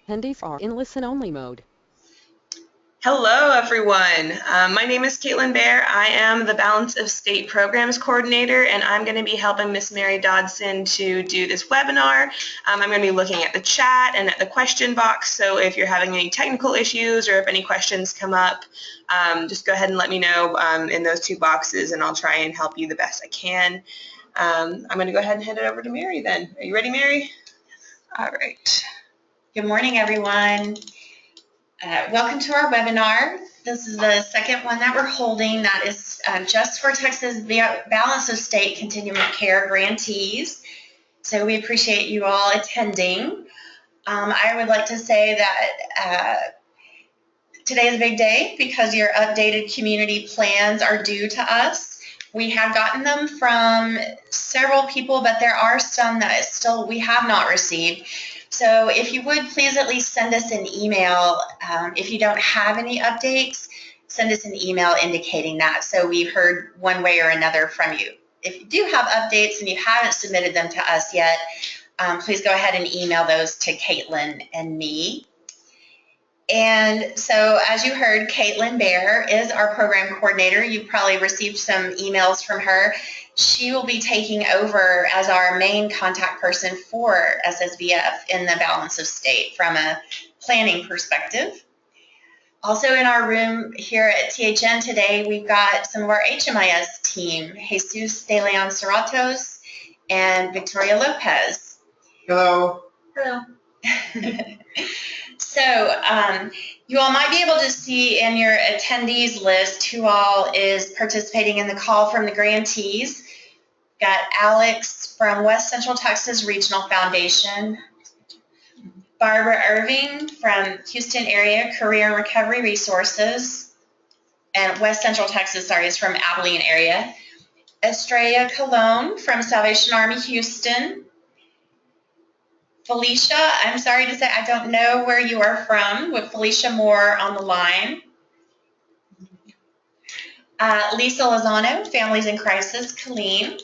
Attendees are in listen-only mode. Hello, everyone. My name is Caitlin Bear. I am the Balance of State Programs Coordinator, and I'm going to be helping Miss Mary Dodson to do this webinar. I'm going to be looking at the chat and at the question box, so if you're having any technical issues or if any questions come up, just go ahead and let me know in those two boxes, and I'll try and help you the best I can. I'm going to go ahead and hand it over to Mary then. Are you ready, Mary? All right. Good morning, everyone. Welcome to our webinar. This is the second one that we're holding that is just for Texas Balance of State Continuum of Care grantees. So we appreciate you all attending. I would like to say that today is a big day because your updated community plans are due to us. We have gotten them from several people, but there are some that still we have not received. So if you would please at least send us an email. If you don't have any updates, send us an email indicating that so we've heard one way or another from you. If you do have updates and you haven't submitted them to us yet, please go ahead and email those to Caitlin and me. And so as you heard, Caitlin Bear is our program coordinator. You probably received some emails from her. She will be taking over as our main contact person for SSVF in the Balance of State from a planning perspective. Also in our room here at THN today, we've got some of our HMIS team, Jesus De Leon Cerratos and Victoria Lopez. Hello. Hello. So you all might be able to see in your attendees list who all is participating in the call from the grantees. Got Alex from West Central Texas Regional Foundation, Barbara Irving from Houston Area Career and Recovery Resources, and West Central Texas, sorry, is from Abilene area, Estrella Colon from Salvation Army Houston, Felicia, I'm sorry to say I don't know where you are from, with Felicia Moore on the line. Lisa Lozano, Families in Crisis, Colleen.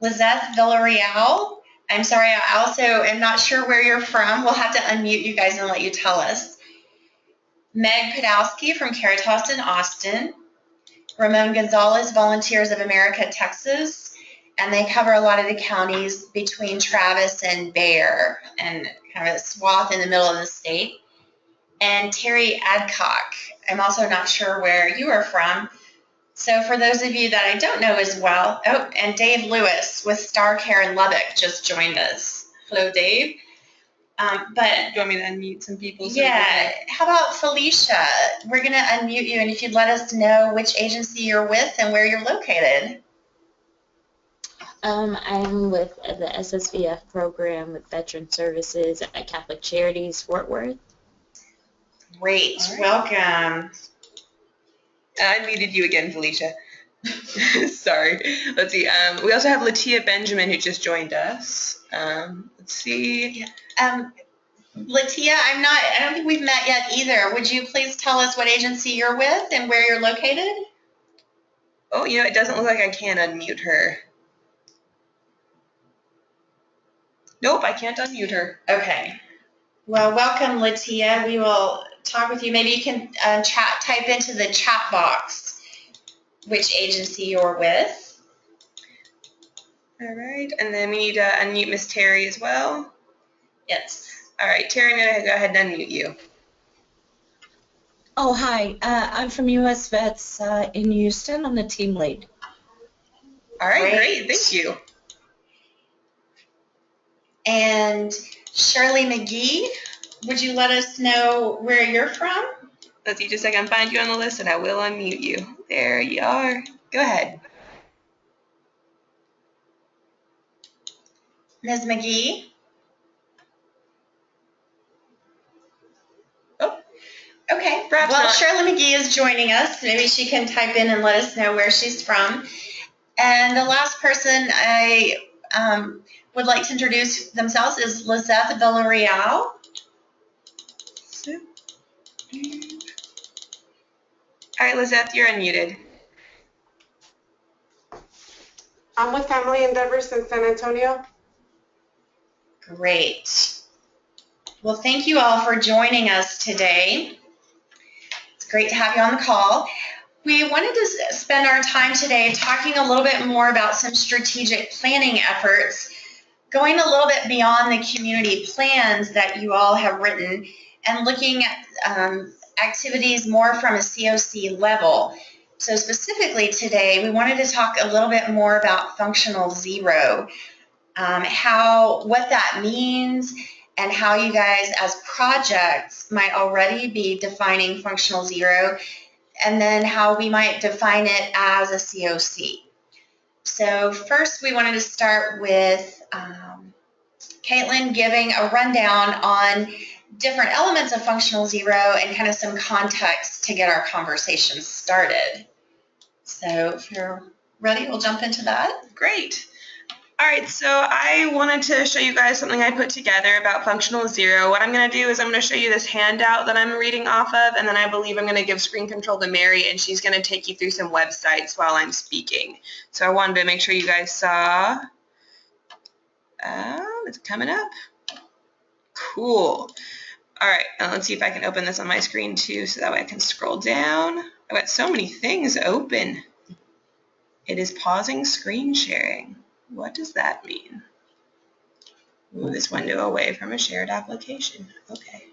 Lizeth Villarreal, I'm sorry, I also am not sure where you're from. We'll have to unmute you guys and let you tell us. Meg Podolsky from Caritas in Austin. Ramon Gonzalez, Volunteers of America, Texas. And they cover a lot of the counties between Travis and Bear and kind of a swath in the middle of the state. And Terry Adcock, I'm also not sure where you are from. So for those of you that I don't know as well, oh, and Dave Lewis with Star Care in Lubbock just joined us. Hello, Dave. But do you want me to unmute some people? Yeah, how about Felicia? We're going to unmute you, and if you'd let us know which agency you're with and where you're located. I'm with the SSVF program with Veteran Services at Catholic Charities, Fort Worth. Great, right. Welcome. I muted you again, Felicia. Sorry. Let's see. We also have Latia Benjamin who just joined us. Let's see. Latia, I don't think we've met yet either. Would you please tell us what agency you're with and where you're located? Oh, you know, it doesn't look like I can unmute her. Nope, I can't unmute her. Okay. Well, welcome, Latia. We will talk with you. Maybe you can type into the chat box which agency you're with. All right, and then we need to unmute Miss Terry as well. Yes. All right, Terry, I'm going to go ahead and unmute you. Oh, hi. I'm from US Vets in Houston. I'm the team lead. All right, great. Thank you. And Shirley McGee, would you let us know where you're from? Let's see, just a second. I can find you on the list, and I will unmute you. There you are. Go ahead. Ms. McGee? Oh. Okay. Perhaps well, not. Shirley McGee is joining us. Maybe she can type in and let us know where she's from. And the last person I would like to introduce themselves is Lizeth Villarreal. All right, Lizeth, you're unmuted. I'm with Family Endeavors in San Antonio. Great. Well, thank you all for joining us today. It's great to have you on the call. We wanted to spend our time today talking a little bit more about some strategic planning efforts, going a little bit beyond the community plans that you all have written and looking at activities more from a COC level. So specifically today, we wanted to talk a little bit more about functional zero, what that means, and how you guys as projects might already be defining functional zero, and then how we might define it as a COC. So first we wanted to start with Caitlin giving a rundown on different elements of functional zero and kind of some context to get our conversation started. So if you're ready, we'll jump into that. Great. All right, so I wanted to show you guys something I put together about functional zero. What I'm going to do is I'm going to show you this handout that I'm reading off of, and then I believe I'm going to give screen control to Mary, and she's going to take you through some websites while I'm speaking. So I wanted to make sure you guys saw. It's coming up. Cool. All right, let's see if I can open this on my screen too, so that way I can scroll down. I've got so many things open. It is pausing screen sharing. What does that mean? Move this window away from a shared application. Okay.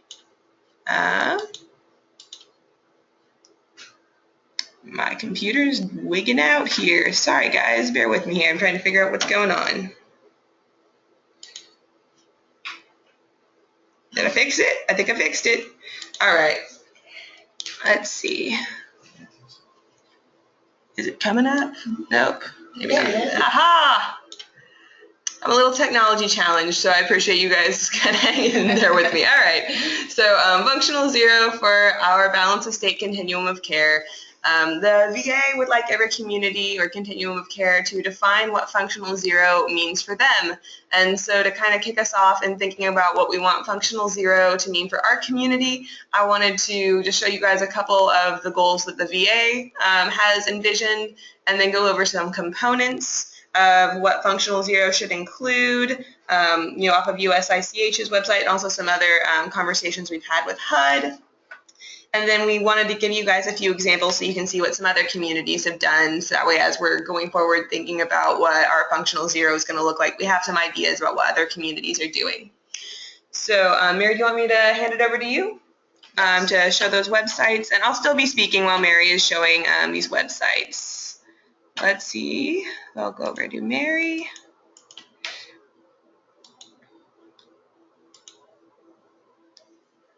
My computer's wigging out here. Sorry guys, bear with me here. I'm trying to figure out what's going on. Did I fix it? I think I fixed it. All right. Let's see. Is it coming up? Nope. Maybe not. Aha! I'm a little technology challenged, so I appreciate you guys kind of hanging in there with me. All right. So functional zero for our balance of state continuum of care. The VA would like every community or continuum of care to define what functional zero means for them. And so to kind of kick us off in thinking about what we want functional zero to mean for our community, I wanted to just show you guys a couple of the goals that the VA has envisioned, and then go over some components of what functional zero should include, off of USICH's website, and also some other conversations we've had with HUD. And then we wanted to give you guys a few examples so you can see what some other communities have done, so that way as we're going forward thinking about what our functional zero is going to look like, we have some ideas about what other communities are doing. So Mary, do you want me to hand it over to you to show those websites? And I'll still be speaking while Mary is showing these websites. Let's see. I'll go over to Mary.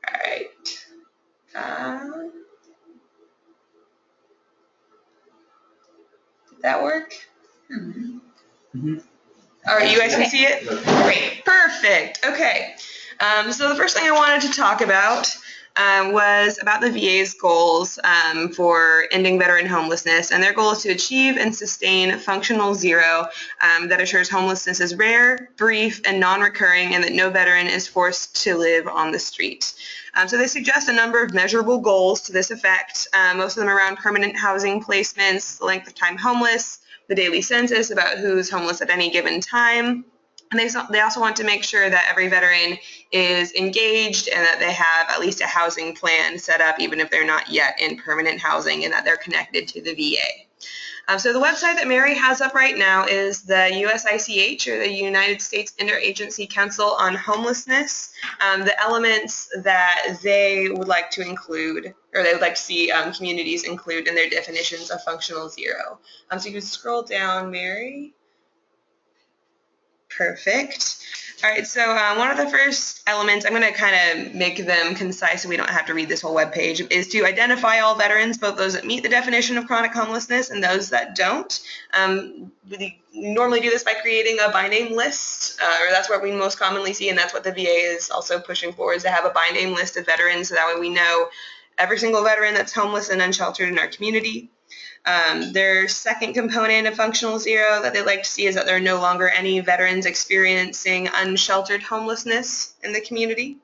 All right. Did that work? Mm-hmm. All right, you guys can see it? Great. Perfect. Okay. So the first thing I wanted to talk about was about the VA's goals for ending veteran homelessness, and their goal is to achieve and sustain functional zero that assures homelessness is rare, brief, and non-recurring, and that no veteran is forced to live on the street. So they suggest a number of measurable goals to this effect, most of them around permanent housing placements, the length of time homeless, the daily census about who's homeless at any given time. And they also want to make sure that every veteran is engaged and that they have at least a housing plan set up, even if they're not yet in permanent housing, and that they're connected to the VA. So the website that Mary has up right now is the USICH, or the United States Interagency Council on Homelessness. The elements that they would like to include, or they would like to see communities include in their definitions of functional zero. So you can scroll down, Mary. Perfect. All right, so one of the first elements, I'm going to kind of make them concise so we don't have to read this whole webpage, is to identify all veterans, both those that meet the definition of chronic homelessness and those that don't. We normally do this by creating a by name list, or that's what we most commonly see, and that's what the VA is also pushing for, is to have a by name list of veterans, so that way we know every single veteran that's homeless and unsheltered in our community. Their second component of functional zero that they'd like to see is that there are no longer any veterans experiencing unsheltered homelessness in the community.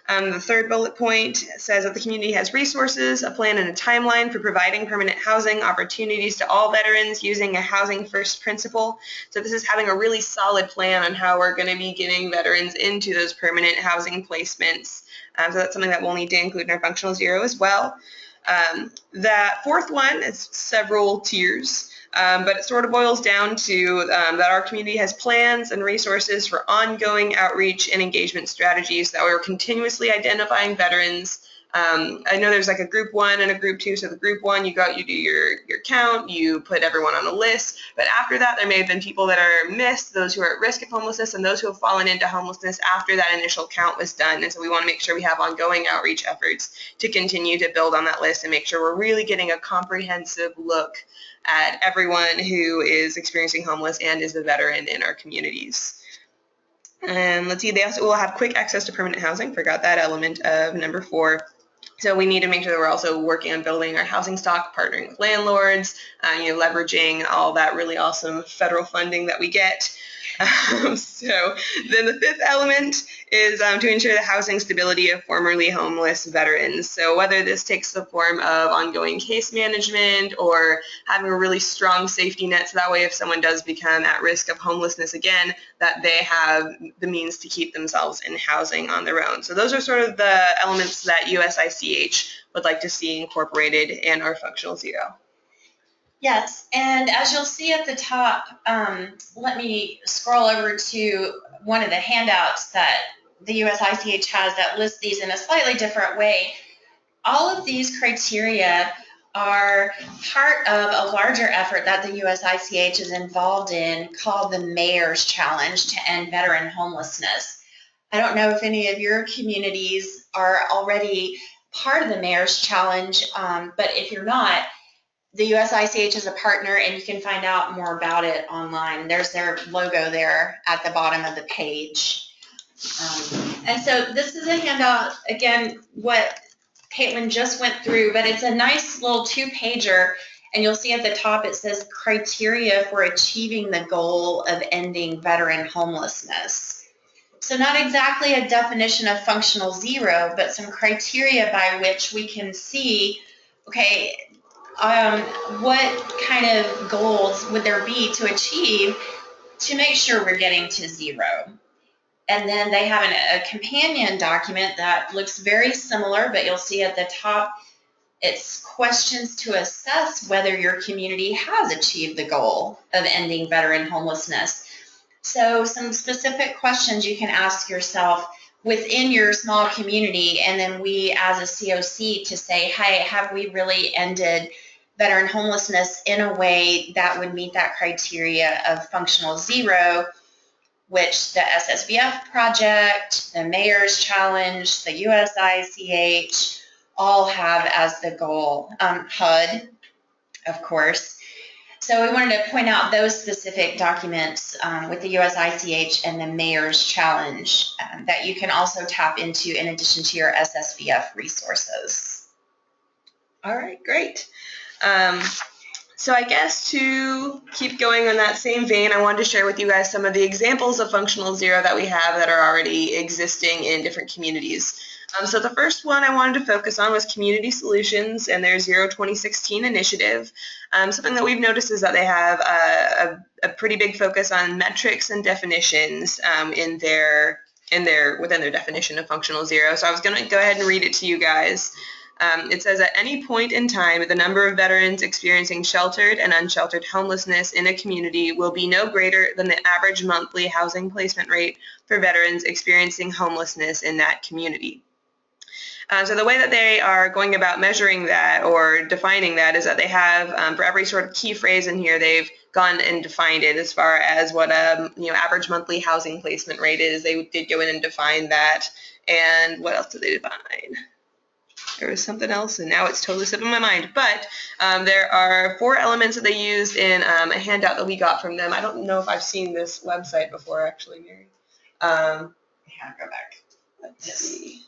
The third bullet point says that the community has resources, a plan, and a timeline for providing permanent housing opportunities to all veterans using a housing first principle. So this is having a really solid plan on how we're going to be getting veterans into those permanent housing placements. So that's something that we'll need to include in our functional zero as well. That fourth one is several tiers. But it sort of boils down to that our community has plans and resources for ongoing outreach and engagement strategies, that we're continuously identifying veterans. I know there's like a group 1 and a group 2. So the group 1, you do your count, you put everyone on a list. But after that, there may have been people that are missed, those who are at risk of homelessness, and those who have fallen into homelessness after that initial count was done. And so we want to make sure we have ongoing outreach efforts to continue to build on that list and make sure we're really getting a comprehensive look at everyone who is experiencing homeless and is a veteran in our communities. And let's see, they also will have quick access to permanent housing. Forgot that element of number 4. So we need to make sure that we're also working on building our housing stock, partnering with landlords, leveraging all that really awesome federal funding that we get. So then the fifth element is to ensure the housing stability of formerly homeless veterans. So whether this takes the form of ongoing case management or having a really strong safety net, so that way if someone does become at risk of homelessness again, that they have the means to keep themselves in housing on their own. So those are sort of the elements that USICH would like to see incorporated in our functional zero. Yes, and as you'll see at the top, let me scroll over to one of the handouts that the USICH has that lists these in a slightly different way. All of these criteria are part of a larger effort that the USICH is involved in called the Mayor's Challenge to End Veteran Homelessness. I don't know if any of your communities are already part of the Mayor's Challenge, but if you're not, the USICH is a partner, and you can find out more about it online. There's their logo there at the bottom of the page. And so this is a handout, again, what Caitlin just went through, but it's a nice little 2-pager, and you'll see at the top it says criteria for achieving the goal of ending veteran homelessness. So not exactly a definition of functional zero, but some criteria by which we can see, okay, what kind of goals would there be to achieve to make sure we're getting to zero? And then they have a companion document that looks very similar, but you'll see at the top it's questions to assess whether your community has achieved the goal of ending veteran homelessness. So some specific questions you can ask yourself within your small community, and then we as a COC to say, hey, have we really ended veteran homelessness in a way that would meet that criteria of functional zero, which the SSVF project, the Mayor's Challenge, the USICH all have as the goal. HUD, of course. So we wanted to point out those specific documents with the USICH and the Mayor's Challenge that you can also tap into in addition to your SSVF resources. All right, great. So I guess to keep going on that same vein, I wanted to share with you guys some of the examples of functional zero that we have that are already existing in different communities. So the first one I wanted to focus on was Community Solutions and their Zero 2016 initiative. Something that we've noticed is that they have a pretty big focus on metrics and definitions within their definition of functional zero. So I was going to go ahead and read it to you guys. It says, at any point in time, the number of veterans experiencing sheltered and unsheltered homelessness in a community will be no greater than the average monthly housing placement rate for veterans experiencing homelessness in that community. So the way that they are going about measuring that or defining that is that they have, for every sort of key phrase in here, they've gone and defined it as far as what average monthly housing placement rate is. They did go in and define that. And what else did they define? There was something else, and now it's totally slipping my mind. But there are 4 elements that they used in a handout that we got from them. I don't know if I've seen this website before, actually, Mary. Yeah, go back. Let's see.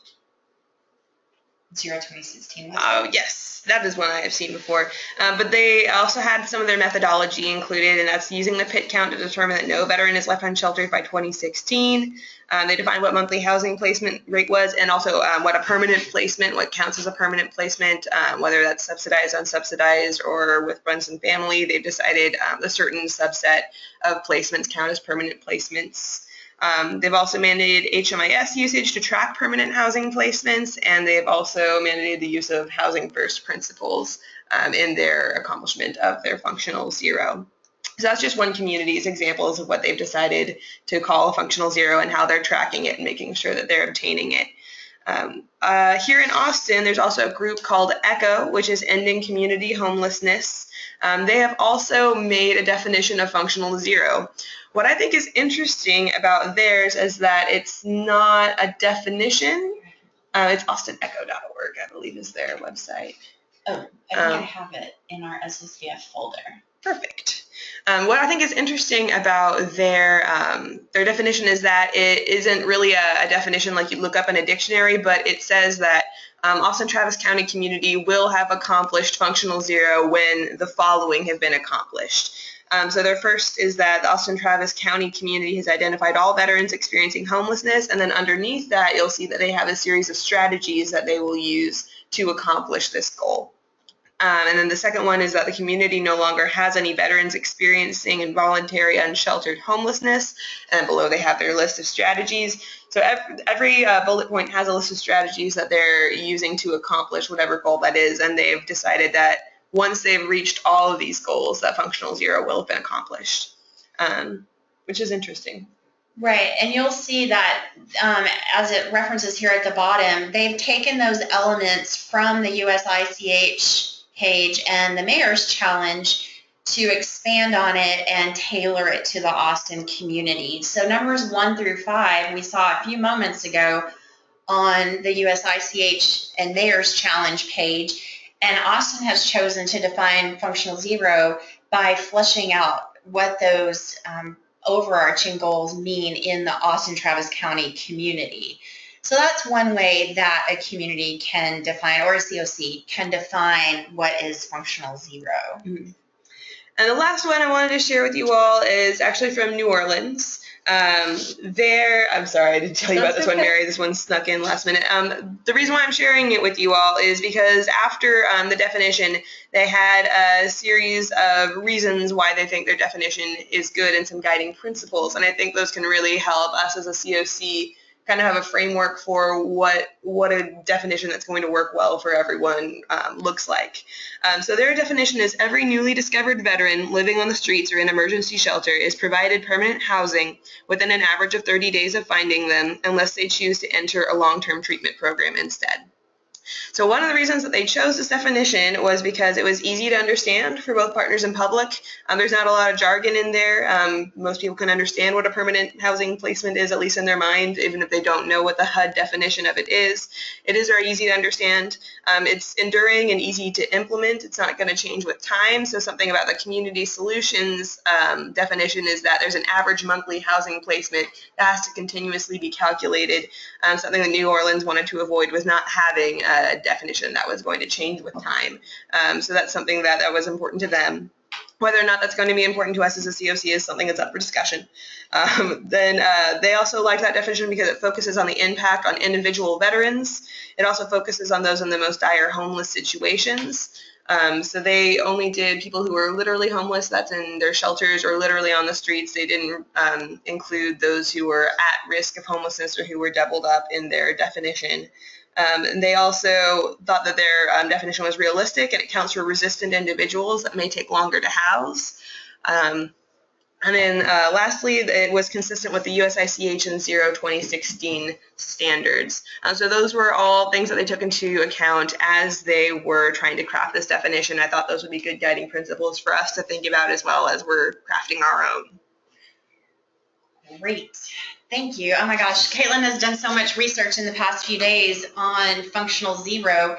Zero 2016. Oh, yes, that is one I have seen before. But they also had some of their methodology included, and that's using the PIT count to determine that no veteran is left unsheltered by 2016. They defined what monthly housing placement rate was, and also what a permanent placement, what counts as a permanent placement, whether that's subsidized, unsubsidized, or with friends and family. They've decided a certain subset of placements count as permanent placements. They've also mandated HMIS usage to track permanent housing placements, and they've also mandated the use of housing first principles in their accomplishment of their functional zero. So that's just one community's examples of what they've decided to call a functional zero and how they're tracking it and making sure that they're obtaining it. Here in Austin, there's also a group called ECHO, which is Ending Community Homelessness. They have also made a definition of functional zero. What I think is interesting about theirs is that it's not a definition. It's austinecho.org, I believe, is their website. Oh, I think I have it in our SSVF folder. Perfect. What I think is interesting about their definition is that it isn't really a definition like you look up in a dictionary, but it says that Austin Travis County community will have accomplished functional zero when the following have been accomplished. So their first is that the Austin Travis County community has identified all veterans experiencing homelessness, and then underneath that you'll see that they have a series of strategies that they will use to accomplish this goal. And then the second one is that the community no longer has any veterans experiencing involuntary unsheltered homelessness, and below they have their list of strategies. So every bullet point has a list of strategies that they're using to accomplish whatever goal that is, and they've decided that once they've reached all of these goals, that functional zero will have been accomplished, which is interesting. Right, and you'll see that as it references here at the bottom, they've taken those elements from the USICH page and the Mayor's Challenge to expand on it and tailor it to the Austin community. So numbers 1 through 5 we saw a few moments ago on the USICH and Mayor's Challenge page, and Austin has chosen to define functional zero by fleshing out what those overarching goals mean in the Austin Travis County community. So that's one way that a community can define, or a COC can define what is functional zero. Mm-hmm. And the last one I wanted to share with you all is actually from New Orleans. I'm sorry, I didn't tell you about this one, Mary. This one snuck in last minute. The reason why I'm sharing it with you all is because after the definition, they had a series of reasons why they think their definition is good and some guiding principles. And I think those can really help us as a COC kind of have a framework for what a definition that's going to work well for everyone looks like. So their definition is every newly discovered veteran living on the streets or in emergency shelter is provided permanent housing within an average of 30 days of finding them unless they choose to enter a long-term treatment program instead. So one of the reasons that they chose this definition was because it was easy to understand for both partners and public. There's not a lot of jargon in there. Most people can understand what a permanent housing placement is, at least in their mind, even if they don't know what the HUD definition of it is. It is very easy to understand. It's enduring and easy to implement. It's not going to change with time. So something about the community solutions definition is that there's an average monthly housing placement that has to continuously be calculated. Something that New Orleans wanted to avoid was not having a definition that was going to change with time. So that's something that was important to them. Whether or not that's going to be important to us as a COC is something that's up for discussion. Then they also like that definition because it focuses on the impact on individual veterans. It also focuses on those in the most dire homeless situations. So they only did people who were literally homeless, that's in their shelters or literally on the streets. They didn't include those who were at risk of homelessness or who were doubled up in their definition. And they also thought that their definition was realistic and it counts for resistant individuals that may take longer to house. And then lastly, it was consistent with the USICH and 2016 standards. So those were all things that they took into account as they were trying to craft this definition. I thought those would be good guiding principles for us to think about as well as we're crafting our own. Great. Thank you. Oh my gosh, Caitlin has done so much research in the past few days on functional zero.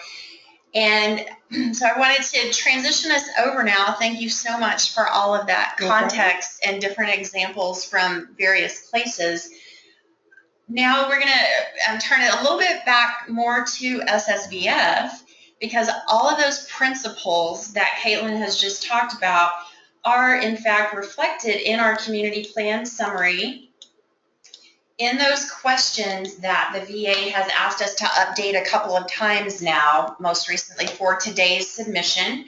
And so I wanted to transition us over now. Thank you so much for all of that context and different examples from various places. Now we're going to turn it a little bit back more to SSVF, because all of those principles that Caitlin has just talked about are in fact reflected in our community plan summary. In those questions that the VA has asked us to update a couple of times now, most recently for today's submission,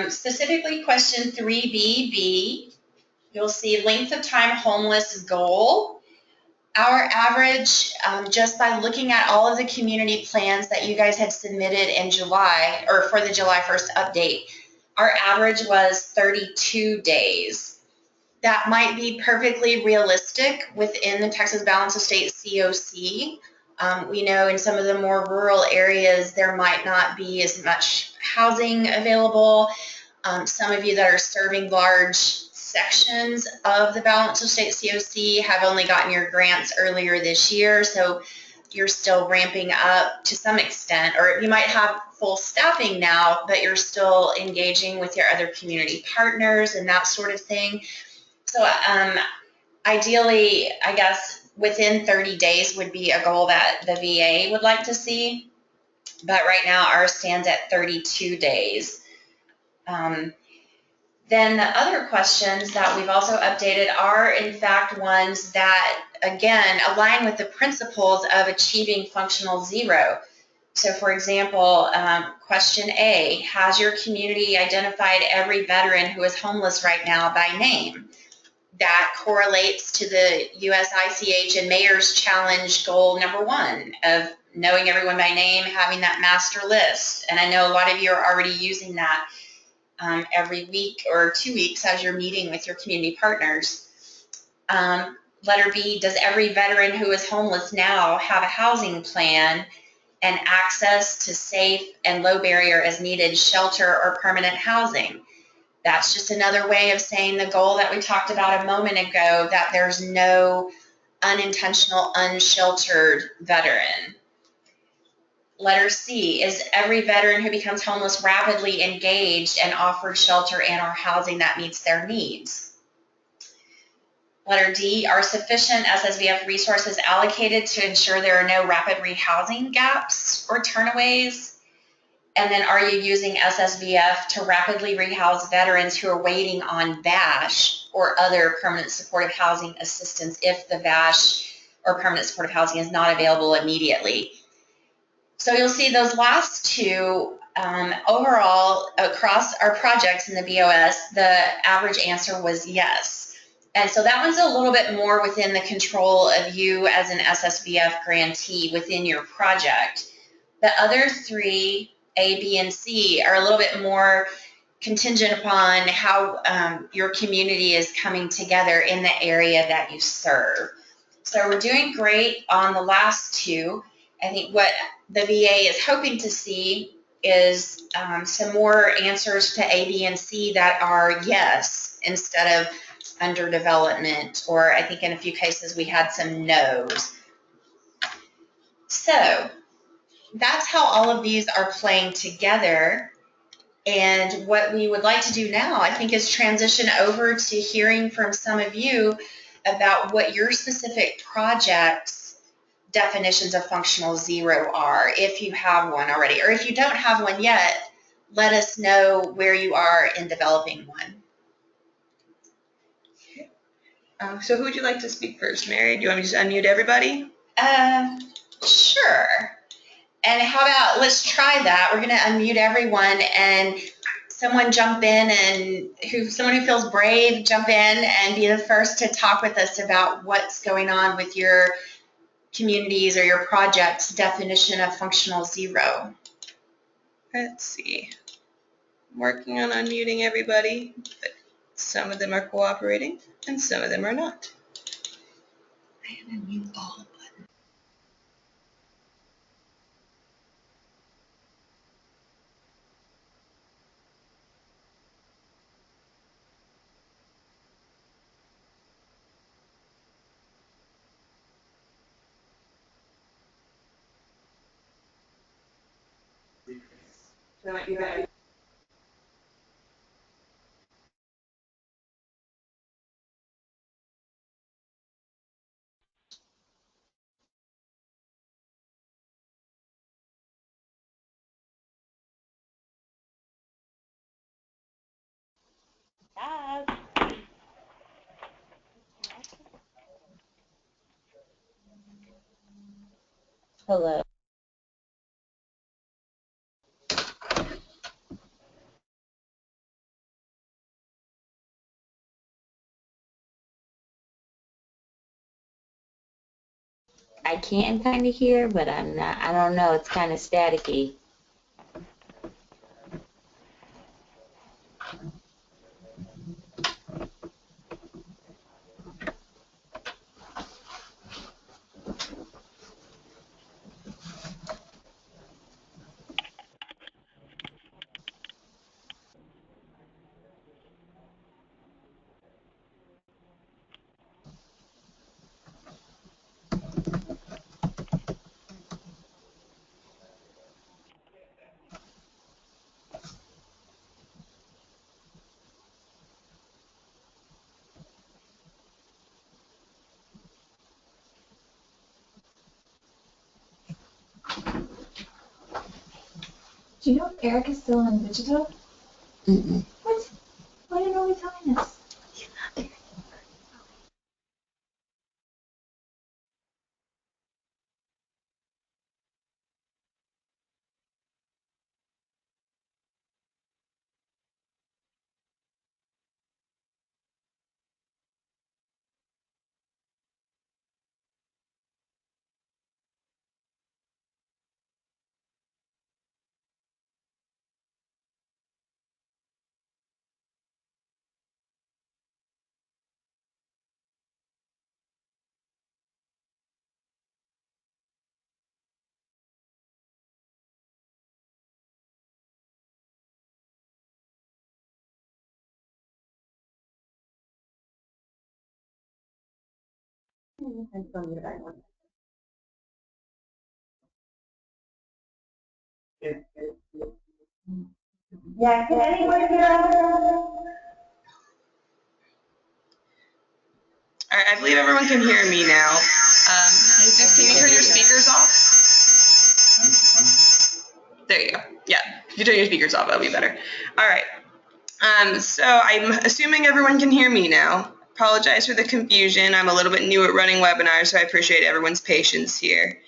specifically question 3BB, you'll see length of time homeless goal. Our average, just by looking at all of the community plans that you guys had submitted in July, or for the July 1st update, our average was 32 days. That might be perfectly realistic within the Texas Balance of State COC. We know in some of the more rural areas there might not be as much housing available. Some of you that are serving large sections of the Balance of State COC have only gotten your grants earlier this year, so you're still ramping up to some extent, or you might have full staffing now, but you're still engaging with your other community partners and that sort of thing. So ideally, I guess within 30 days would be a goal that the VA would like to see, but right now ours stands at 32 days. Then the other questions that we've also updated are in fact ones that, again, align with the principles of achieving functional zero. So for example, question A, has your community identified every veteran who is homeless right now by name? That correlates to the USICH and Mayor's Challenge goal number 1 of knowing everyone by name, having that master list. And I know a lot of you are already using that every week or 2 weeks as you're meeting with your community partners. Letter B, does every veteran who is homeless now have a housing plan and access to safe and low barrier as needed shelter or permanent housing? That's just another way of saying the goal that we talked about a moment ago, that there's no unintentional, unsheltered veteran. Letter C, is every veteran who becomes homeless rapidly engaged and offered shelter and or housing that meets their needs? Letter D, are sufficient SSVF resources allocated to ensure there are no rapid rehousing gaps or turnaways? And then are you using SSVF to rapidly rehouse veterans who are waiting on VASH or other permanent supportive housing assistance if the VASH or permanent supportive housing is not available immediately? So you'll see those last two, overall, across our projects in the BOS, the average answer was yes. And so that one's a little bit more within the control of you as an SSVF grantee within your project. The other three, A, B, and C, are a little bit more contingent upon how your community is coming together in the area that you serve. So we're doing great on the last two. I think what the VA is hoping to see is some more answers to A, B, and C that are yes instead of under development, or I think in a few cases we had some no's. So that's how all of these are playing together. And what we would like to do now, I think, is transition over to hearing from some of you about what your specific project's definitions of functional zero are, if you have one already. Or if you don't have one yet, let us know where you are in developing one. So who would you like to speak first, Mary? Do you want me to just unmute everybody? Sure. And how about, let's try that. We're going to unmute everyone and someone jump in, and someone who feels brave, jump in and be the first to talk with us about what's going on with your communities or your project's definition of functional zero. Let's see. I'm working on unmuting everybody, but some of them are cooperating and some of them are not. I have to mute all of them. Hello. I can kind of hear, but I'm not. I don't know. It's kind of staticky. Do you know if Eric is still on digital? Mm-mm. What? Why didn't nobody tell me this? Yeah, can anyone hear us? All right, I believe everyone can hear me now. Jesus, can you turn your speakers off? There you go. Yeah, if you turn your speakers off, that'll be better. All right. So I'm assuming everyone can hear me now. Apologize for the confusion. I'm a little bit new at running webinars, so I appreciate everyone's patience here.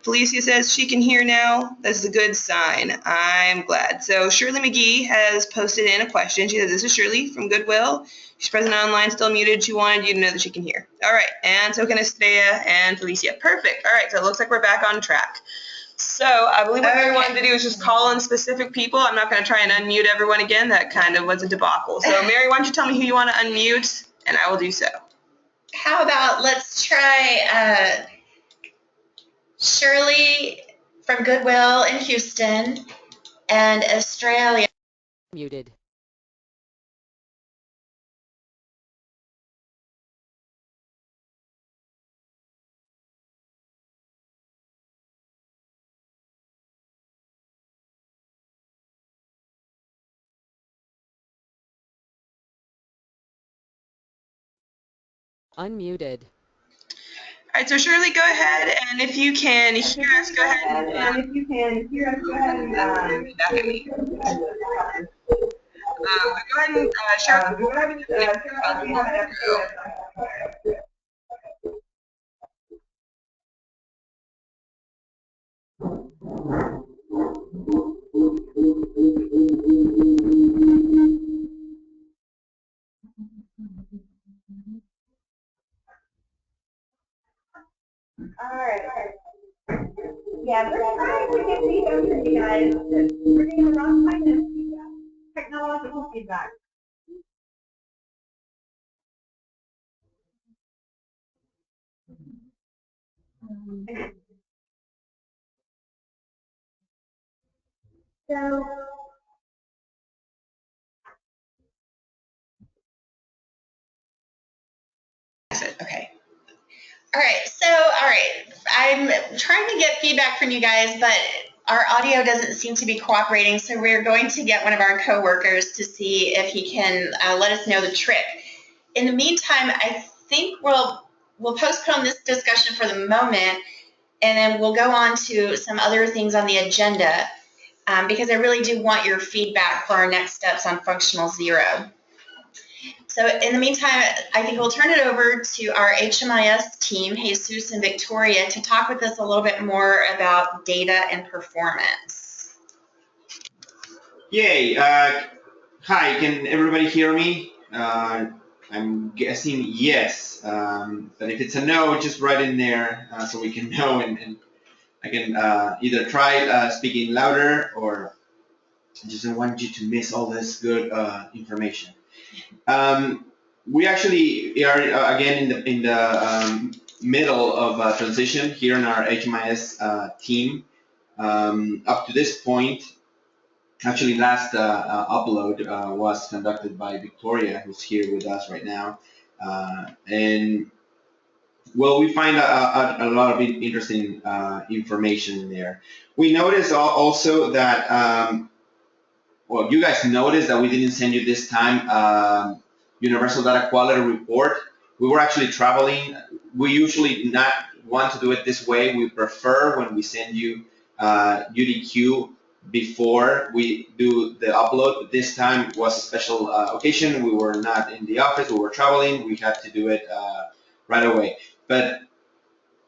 Felicia says she can hear now. That's a good sign. I'm glad. So Shirley McGee has posted in a question. She says, this is Shirley from Goodwill. She's present online, still muted. She wanted you to know that she can hear. All right. And so can Estrella and Felicia. Perfect. All right. So it looks like we're back on track. So I believe what Mary wanted to do is just call in specific people. I'm not going to try and unmute everyone again. That kind of was a debacle. So Mary, why don't you tell me who you want to unmute, and I will do so. How about let's try Shirley from Goodwill in Houston and Australia. Muted. Unmuted. All right, so Shirley, go ahead, and if you can hear us, go ahead and back at me. Go ahead and share. Alright. Yeah, we're trying to get feedback from you guys. We're getting the wrong kind of feedback. Technological feedback. So, okay. All right. I'm trying to get feedback from you guys, but our audio doesn't seem to be cooperating, so we're going to get one of our coworkers to see if he can let us know the trick. In the meantime, I think we'll postpone this discussion for the moment, and then we'll go on to some other things on the agenda, because I really do want your feedback for our next steps on functional zero. So in the meantime, I think we'll turn it over to our HMIS team, Jesus and Victoria, to talk with us a little bit more about data and performance. Yay. Hi, can everybody hear me? I'm guessing yes. But if it's a no, just write in there so we can know, and I can either try speaking louder, or I just don't want you to miss all this good information. We actually are again in the middle of transition here in our HMIS team. Up to this point, actually last upload was conducted by Victoria, who's here with us right now, and well, we find a lot of interesting information in there. We noticed also that well, you guys noticed that we didn't send you this time Universal Data Quality Report. We were actually traveling. We usually not want to do it this way. We prefer when we send you UDQ before we do the upload. But this time was a special occasion. We were not in the office. We were traveling. We had to do it right away. But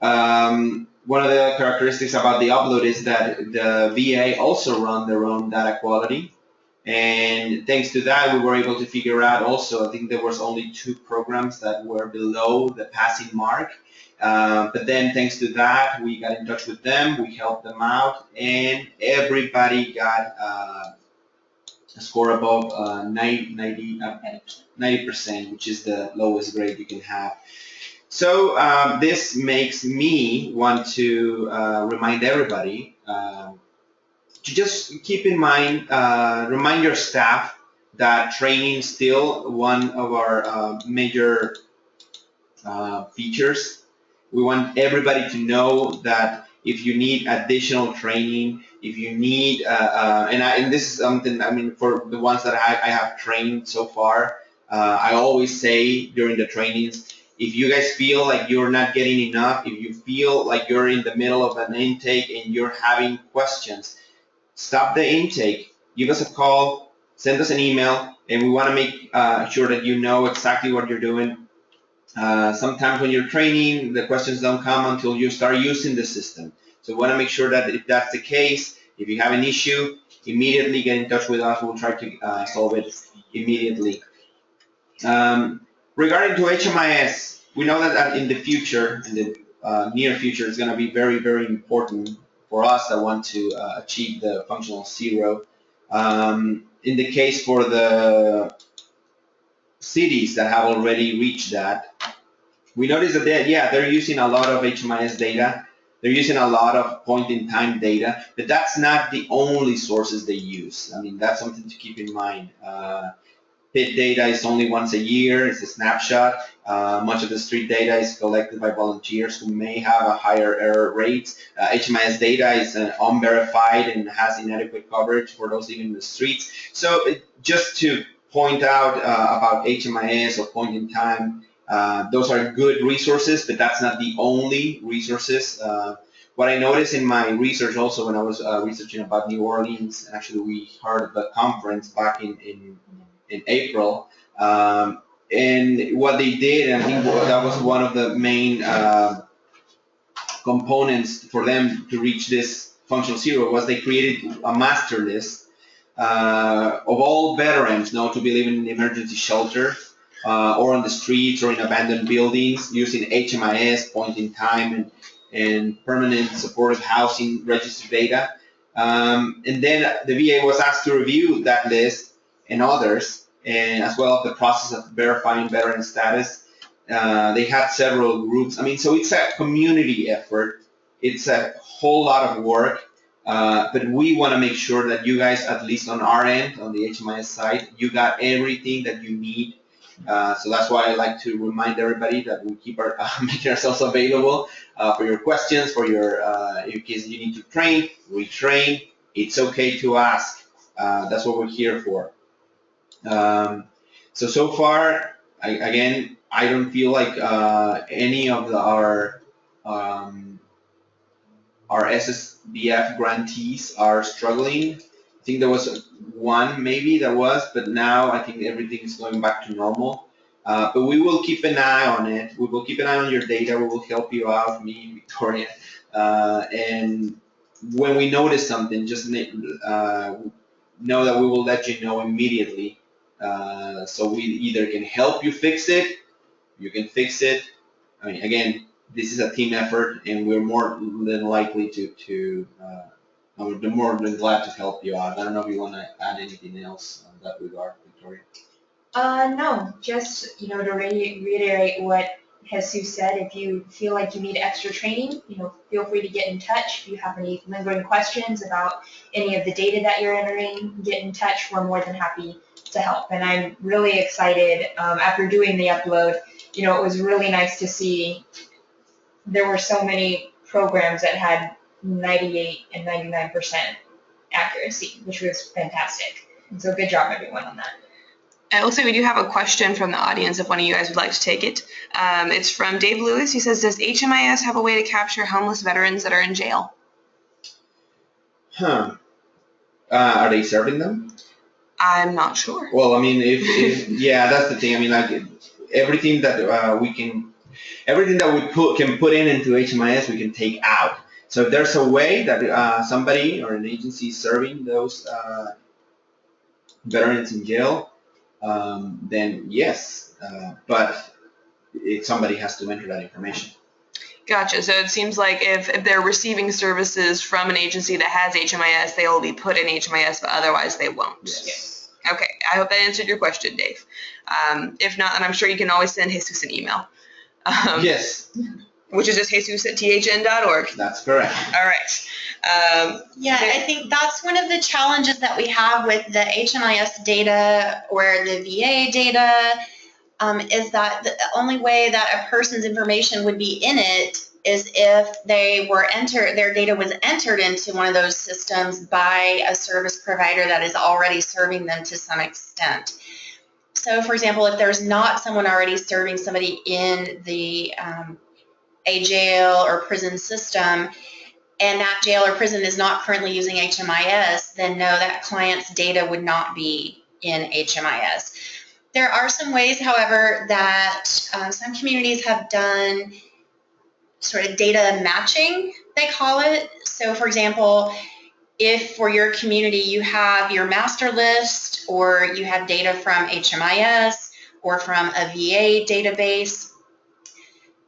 one of the characteristics about the upload is that the VA also run their own data quality. And thanks to that, we were able to figure out also, I think there was only 2 programs that were below the passing mark. But then thanks to that, we got in touch with them, we helped them out, and everybody got a score above 90%, which is the lowest grade you can have. So this makes me want to remind everybody to just keep in mind, remind your staff that training is still one of our major features. We want everybody to know that if you need additional training, if you need, and this is something, I mean, for the ones that I have trained so far, I always say during the trainings, if you guys feel like you're not getting enough, if you feel like you're in the middle of an intake and you're having questions, stop the intake, give us a call, send us an email, and we want to make sure that you know exactly what you're doing. Sometimes when you're training, the questions don't come until you start using the system. So we want to make sure that if that's the case, if you have an issue, immediately get in touch with us. We'll try to solve it immediately. Regarding to HMIS, we know that in the future, in the near future, it's going to be very, very important for us that want to achieve the functional 0. In the case for the cities that have already reached that, we notice that they're using a lot of HMIS data. They're using a lot of point-in-time data, but that's not the only sources they use. I mean, that's something to keep in mind. PIT data is only once a year. It's a snapshot. Much of the street data is collected by volunteers who may have a higher error rate. HMIS data is unverified and has inadequate coverage for those living in the streets. So just to point out about HMIS or point in time, those are good resources, but that's not the only resources. What I noticed in my research also when I was researching about New Orleans, actually we heard the conference back in April, and what they did, and I think that was one of the main components for them to reach this functional 0, was they created a master list of all veterans known to be living in emergency shelter or on the streets or in abandoned buildings using HMIS, point in time, and permanent supportive housing register data. And then the VA was asked to review that list and others, and as well as the process of verifying veteran status. They had several groups. I mean, so it's a community effort. It's a whole lot of work, but we want to make sure that you guys, at least on our end, on the HMIS side, you got everything that you need. So that's why I like to remind everybody that we keep making ourselves available for your questions, for your in case you need to train, retrain. It's okay to ask. That's what we're here for. So far, I don't feel like any of our SSVF grantees are struggling. I think there was one maybe that was, but now I think everything is going back to normal. But we will keep an eye on it. We will keep an eye on your data. We will help you out, me, Victoria. And when we notice something, just know that we will let you know immediately. So we either can help you fix it, you can fix it. I mean, again, this is a team effort, and we're more than likely we're more than glad to help you out. I don't know if you want to add anything else on that regard, Victoria. No, just, to reiterate what Jesus said, if you feel like you need extra training, feel free to get in touch. If you have any lingering questions about any of the data that you're entering, get in touch. We're more than happy to help. And I'm really excited after doing the upload. It was really nice to see there were so many programs that had 98 and 99% accuracy, which was fantastic. And so good job, everyone, on that. It looks like we do have a question from the audience if one of you guys would like to take it. It's from Dave Lewis. He says, does HMIS have a way to capture homeless veterans that are in jail? Are they serving them? I'm not sure. Well, I mean, if yeah, that's the thing. I mean, like everything that everything that we can put into HMIS, we can take out. So if there's a way that somebody or an agency is serving those veterans in jail, then yes, but somebody has to enter that information. Gotcha. So it seems like if they're receiving services from an agency that has HMIS, they will be put in HMIS, but otherwise they won't. Yes. Okay. I hope that answered your question, Dave. If not, then I'm sure you can always send Jesus an email. Yes. Which is just jesus@thn.org. That's correct. All right. Yeah, I think that's one of the challenges that we have with the HMIS data or the VA data, is that the only way that a person's information would be in it is if their data was entered into one of those systems by a service provider that is already serving them to some extent. So, for example, if there's not someone already serving somebody in a jail or prison system, and that jail or prison is not currently using HMIS, then no, that client's data would not be in HMIS. There are some ways, however, that some communities have done sort of data matching, they call it. So, for example, if for your community you have your master list or you have data from HMIS or from a VA database,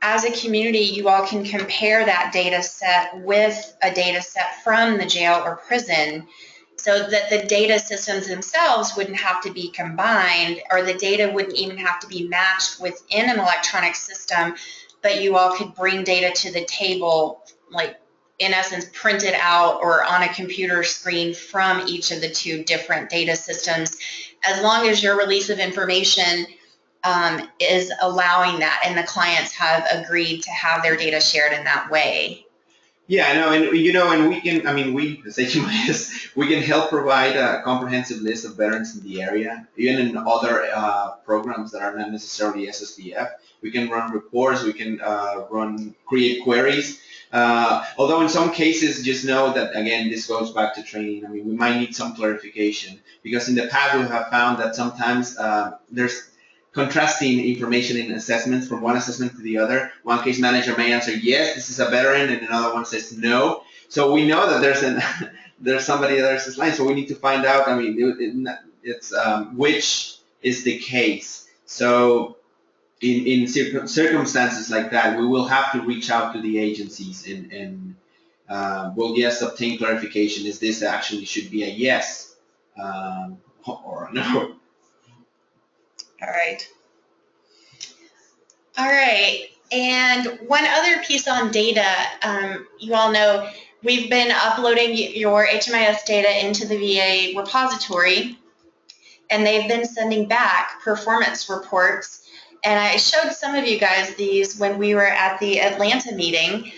as a community, you all can compare that data set with a data set from the jail or prison so that the data systems themselves wouldn't have to be combined, or the data wouldn't even have to be matched within an electronic system, but you all could bring data to the table, like in essence print it out or on a computer screen from each of the two different data systems, as long as your release of information is allowing that and the clients have agreed to have their data shared in that way. Yeah, I know, and we can, I mean, we as HMIS, we can help provide a comprehensive list of veterans in the area, even in other programs that are not necessarily SSVF. We can run reports, we can create queries. Although in some cases, just know that, again, this goes back to training. I mean, we might need some clarification, because in the past we have found that sometimes there's contrasting information in assessments from one assessment to the other. One case manager may answer, yes, this is a veteran, and another one says no. So we know that there's somebody there's this line, so we need to find out, I mean, it's which is the case. So in circumstances like that, we will have to reach out to the agencies and we'll, yes, obtain clarification. Is this actually should be a yes or a no? All right, and one other piece on data, you all know we've been uploading your HMIS data into the VA repository, and they've been sending back performance reports, and I showed some of you guys these when we were at the Atlanta meeting.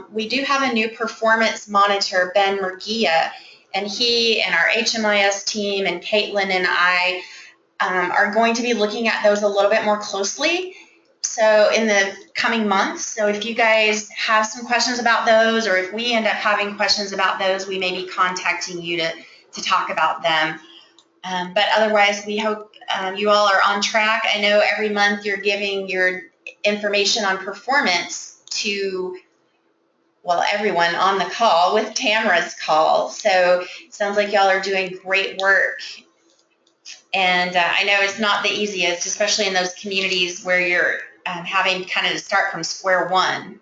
We do have a new performance monitor, Ben Murguia, and he and our HMIS team and Caitlin and I are going to be looking at those a little bit more closely. So in the coming months, so if you guys have some questions about those, or if we end up having questions about those, we may be contacting you to talk about them. But otherwise, we hope you all are on track. I know every month you're giving your information on performance to, well, everyone on the call with Tamara's call. So it sounds like y'all are doing great work. And I know it's not the easiest, especially in those communities where you're having kind of to start from square one.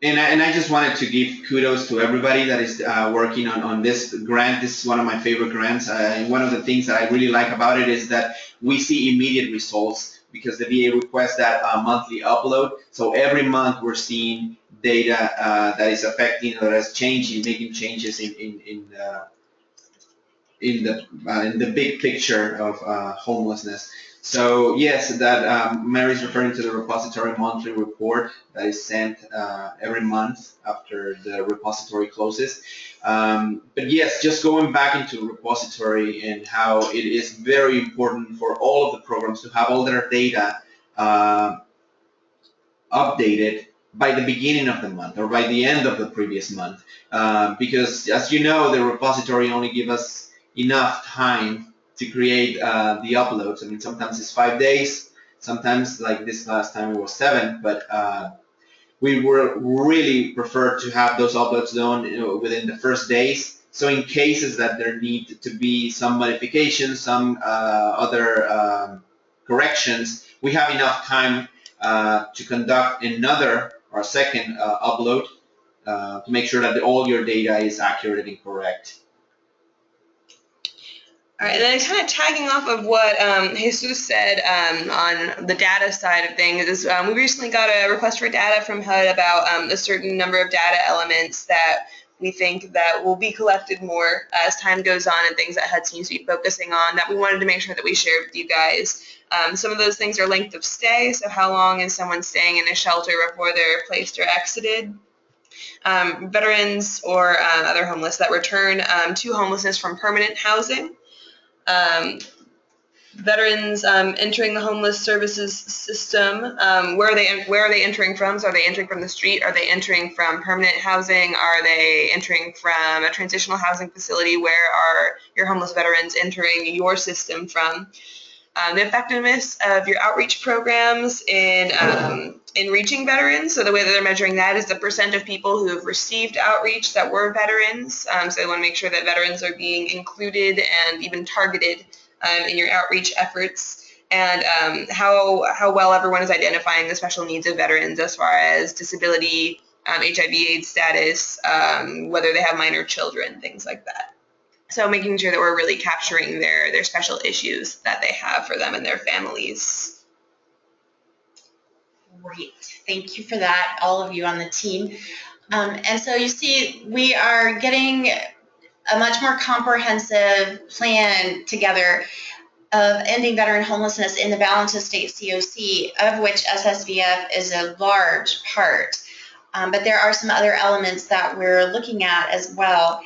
And I just wanted to give kudos to everybody that is working on this grant. This is one of my favorite grants. And one of the things that I really like about it is that we see immediate results because the VA requests that monthly upload. So every month we're seeing data that is affecting or is changing, making changes in the big picture of homelessness. So yes, that Mary's referring to the repository monthly report that is sent every month after the repository closes. But yes, just going back into the repository and how it is very important for all of the programs to have all their data updated by the beginning of the month or by the end of the previous month. Because as you know, the repository only gives us enough time to create the uploads. I mean, sometimes it's 5 days, sometimes like this last time it was 7, but we were really prefer to have those uploads done within the first days. So in cases that there need to be some modifications, some other corrections, we have enough time to conduct another or second upload to make sure that all your data is accurate and correct. All right, and then kind of tagging off of what Jesus said on the data side of things is we recently got a request for data from HUD about a certain number of data elements that we think that will be collected more as time goes on and things that HUD seems to be focusing on that we wanted to make sure that we shared with you guys. Some of those things are length of stay, so how long is someone staying in a shelter before they're placed or exited. Veterans or other homeless that return to homelessness from permanent housing. Veterans entering the homeless services system, where are they entering from? So are they entering from the street? Are they entering from permanent housing? Are they entering from a transitional housing facility? Where are your homeless veterans entering your system from? The effectiveness of your outreach programs in reaching veterans. So the way that they're measuring that is the percent of people who have received outreach that were veterans. So they want to make sure that veterans are being included and even targeted in your outreach efforts, and how well everyone is identifying the special needs of veterans as far as disability, HIV/AIDS status, whether they have minor children, things like that. So making sure that we're really capturing their special issues that they have for them and their families. Great. Thank you for that, all of you on the team. And so you see, we are getting a much more comprehensive plan together of ending veteran homelessness in the balance of state COC, of which SSVF is a large part. But there are some other elements that we're looking at as well.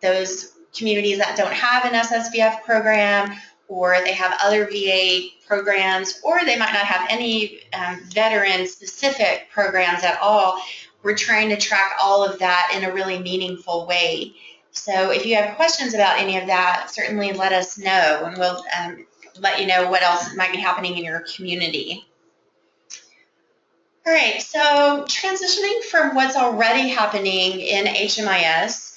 Those communities that don't have an SSVF program, or they have other VA programs, or they might not have any veteran-specific programs at all. We're trying to track all of that in a really meaningful way. So if you have questions about any of that, certainly let us know, and we'll let you know what else might be happening in your community. All right, so transitioning from what's already happening in HMIS,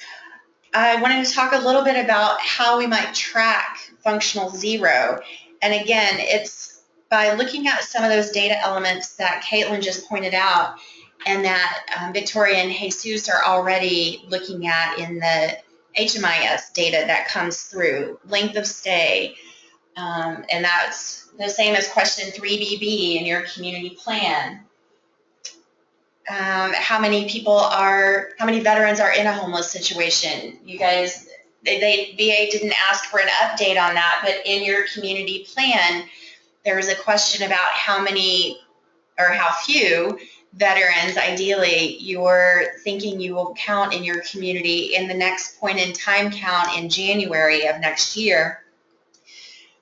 I wanted to talk a little bit about how we might track functional zero. And again, it's by looking at some of those data elements that Caitlin just pointed out, and that Victoria and Jesus are already looking at in the HMIS data that comes through, length of stay, and that's the same as question 3BB in your community plan. How many veterans are in a homeless situation? You guys, VA didn't ask for an update on that, but in your community plan, there was a question about how many or how few veterans, ideally, you're thinking you will count in your community in the next point in time count in January of next year.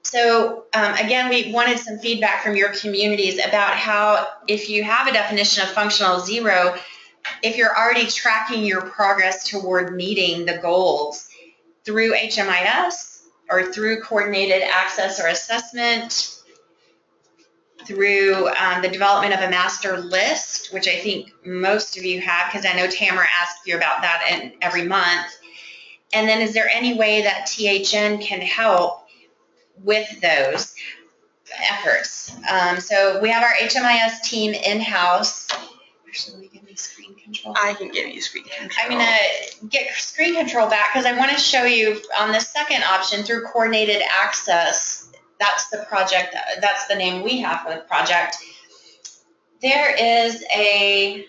So again, we wanted some feedback from your communities about how, if you have a definition of functional zero, if you're already tracking your progress toward meeting the goals through HMIS or through coordinated access or assessment, through the development of a master list, which I think most of you have, because I know Tamara asks you about that every month. And then is there any way that THN can help with those efforts? So we have our HMIS team in-house. Actually, let me give me screen control. I can give you screen control. I'm going to get screen control back because I want to show you on the second option through coordinated access. That's the project, that's the name we have for the project. There is a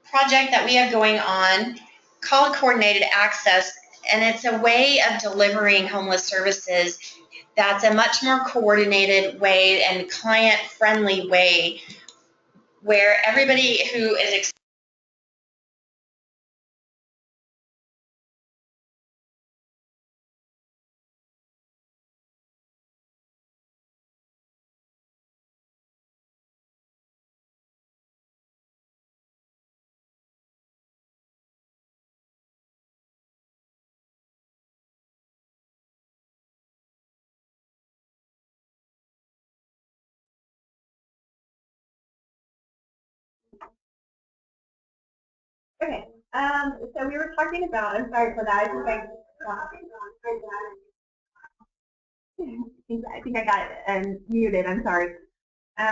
project that we have going on called Coordinated Access, and it's a way of delivering homeless services that's a much more coordinated way and client-friendly way where everybody who is Okay, so we were talking about, I'm sorry for that, I think I got it muted, I'm sorry.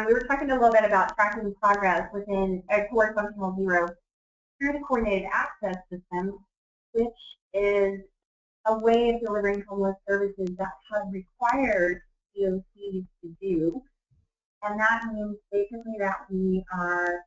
We were talking a little bit about tracking progress within toward functional zero through the coordinated access system, which is a way of delivering homeless services that have required COCs to do. And that means basically that we are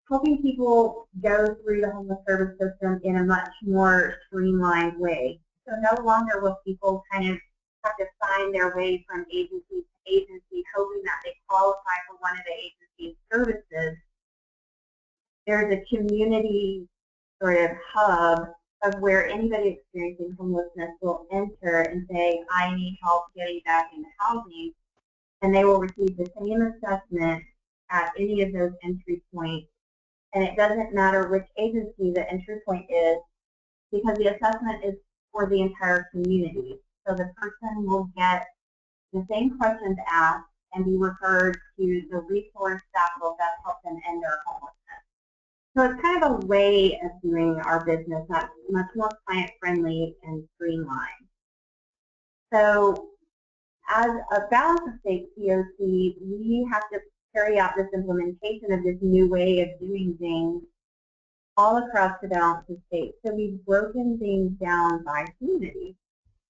helping people go through the homeless service system in a much more streamlined way. So no longer will people kind of have to find their way from agency to agency, hoping that they qualify for one of the agency's services. There's a community sort of hub of where anybody experiencing homelessness will enter and say, I need help getting back into housing, and they will receive the same assessment at any of those entry points. And it doesn't matter which agency the entry point is, because the assessment is for the entire community. So the person will get the same questions asked and be referred to the resource staff will best help them end their homelessness. So it's kind of a way of doing our business that's much more client-friendly and streamlined. So as a balance of state COC, we have to carry out this implementation of this new way of doing things all across the balance of state. So we've broken things down by community.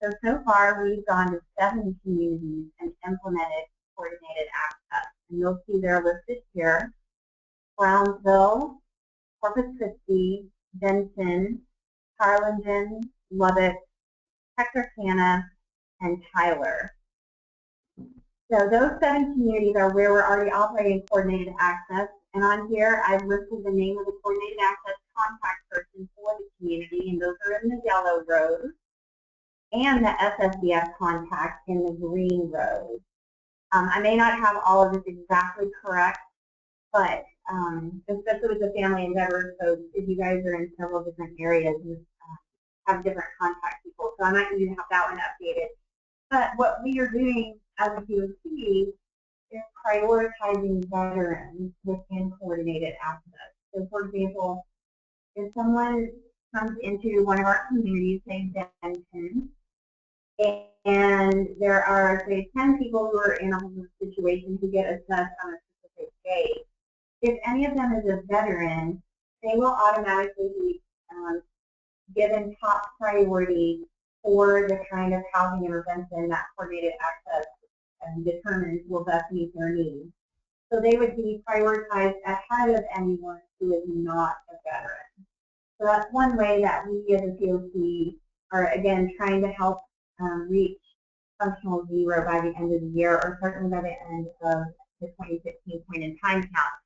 So far we've gone to 7 communities and implemented coordinated access. And you'll see they're listed here: Brownsville, Corpus Christi, Benton, Harlingen, Lubbock, Texarkana, and Tyler. So those 7 communities are where we're already operating coordinated access. And on here, I've listed the name of the coordinated access contact person for the community, and those are in the yellow rows, and the SSVF contact in the green rows. I may not have all of this exactly correct, but especially with the family endeavors, so if you guys are in several different areas, you have different contact people. So I might need to have that one updated. But what we are doing as a POC is prioritizing veterans within coordinated access. So for example, if someone comes into one of our communities, say Benton, and there are, say, 10 people who are in a homeless situation who get assessed on a specific day, if any of them is a veteran, they will automatically be given top priority for the kind of housing intervention that coordinated access determines will best meet their needs. So they would be prioritized ahead of anyone who is not a veteran. So that's one way that we as a POC are, again, trying to help reach functional zero by the end of the year, or certainly by the end of the 2015 point in time count.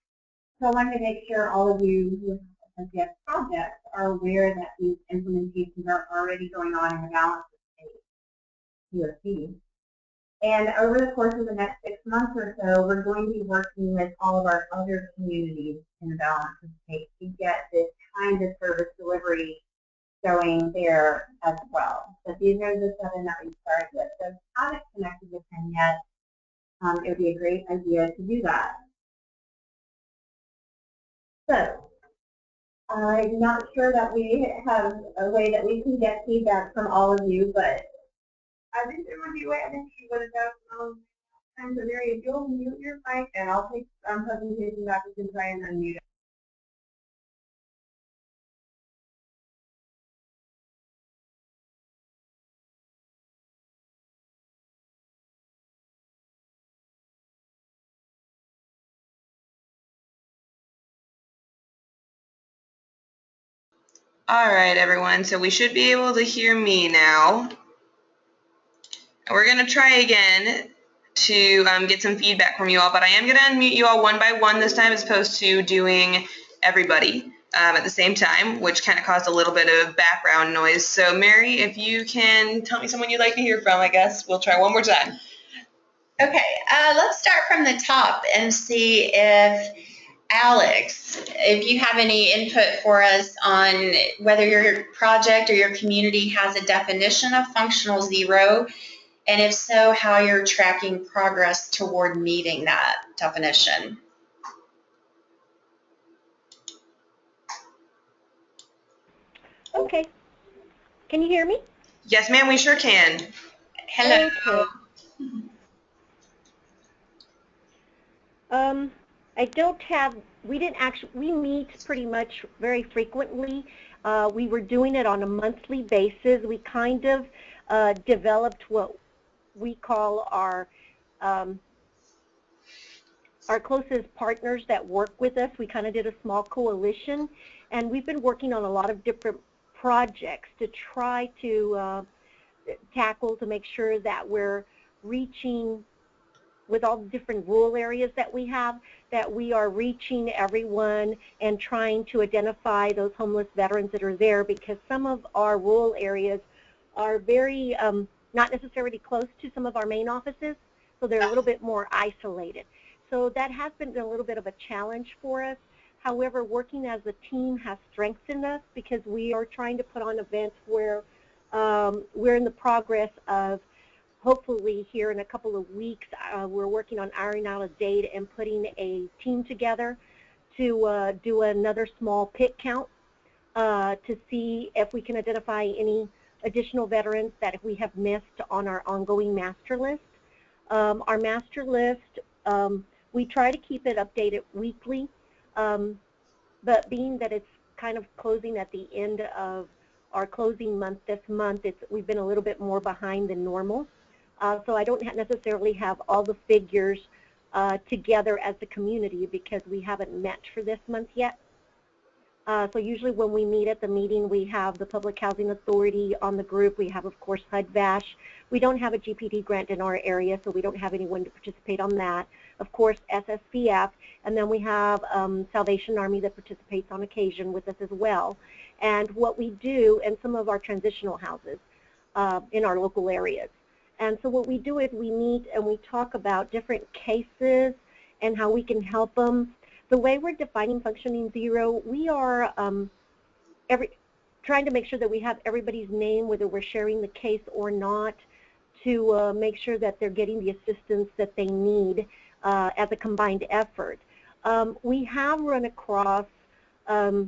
So I wanted to make sure all of you who have SSVF projects are aware that these implementations are already going on in the balance of state POC. And over the course of the next 6 months or so, we're going to be working with all of our other communities in the balance of state to get this kind of service delivery showing there as well. But these are the 7 that we started with. So if you haven't connected with him yet, it would be a great idea to do that. So I'm not sure that we have a way that we can get feedback from all of you, but I think there would be a way. I think you would have and so Mary, if you'll mute your mic, and I'll take presentation back, you can try and unmute it. All right, everyone, so we should be able to hear me now. And we're going to try again to get some feedback from you all, but I am going to unmute you all one by one this time as opposed to doing everybody at the same time, which kind of caused a little bit of background noise. So Mary, if you can tell me someone you'd like to hear from, I guess we'll try one more time. Okay, let's start from the top and see if Alex, if you have any input for us on whether your project or your community has a definition of functional zero, and if so, how you're tracking progress toward meeting that definition. Okay. Can you hear me? Yes, ma'am, we sure can. Hello. Okay. I don't have, we didn't actually, we meet pretty much very frequently. We were doing it on a monthly basis. We kind of developed what we call our closest partners that work with us. We kind of did a small coalition, and we've been working on a lot of different projects to try to tackle to make sure that we're reaching, with all the different rural areas that we have, that we are reaching everyone and trying to identify those homeless veterans that are there, because some of our rural areas are very not necessarily close to some of our main offices, so they're a little bit more isolated. So that has been a little bit of a challenge for us. However, working as a team has strengthened us because we are trying to put on events where we're in the progress of, hopefully here in a couple of weeks, we're working on ironing out a date and putting a team together to do another small pit count to see if we can identify any additional veterans that we have missed on our ongoing master list. Our master list, we try to keep it updated weekly, but being that it's kind of closing at the end of our closing month this month, we've been a little bit more behind than normal. So I don't necessarily have all the figures together as a community because we haven't met for this month yet. So usually when we meet at the meeting, we have the Public Housing Authority on the group. We have, of course, HUD-VASH. We don't have a GPD grant in our area, so we don't have anyone to participate on that. Of course, SSVF, and then we have Salvation Army that participates on occasion with us as well. And what we do in some of our transitional houses in our local areas. And so what we do is we meet and we talk about different cases and how we can help them. The way we're defining functioning zero, we are trying to make sure that we have everybody's name, whether we're sharing the case or not, to make sure that they're getting the assistance that they need as a combined effort. We have run across a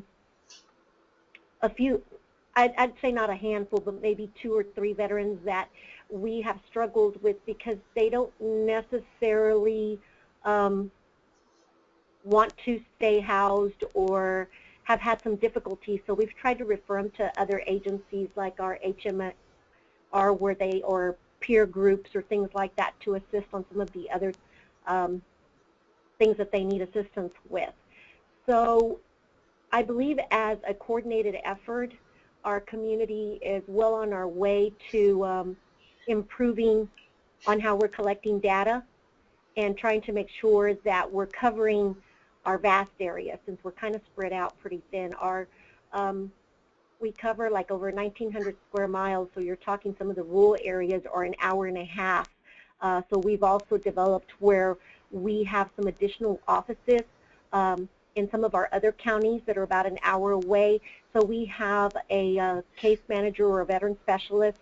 few, I'd say not a handful, but maybe 2 or 3 veterans that we have struggled with because they don't necessarily want to stay housed or have had some difficulty. So we've tried to refer them to other agencies like our HMR or peer groups or things like that to assist on some of the other things that they need assistance with. So I believe as a coordinated effort, our community is well on our way to improving on how we're collecting data and trying to make sure that we're covering our vast area since we're kind of spread out pretty thin. We cover like over 1,900 square miles, so you're talking some of the rural areas are an hour and a half. So we've also developed where we have some additional offices in some of our other counties that are about an hour away. So we have a case manager or a veteran specialist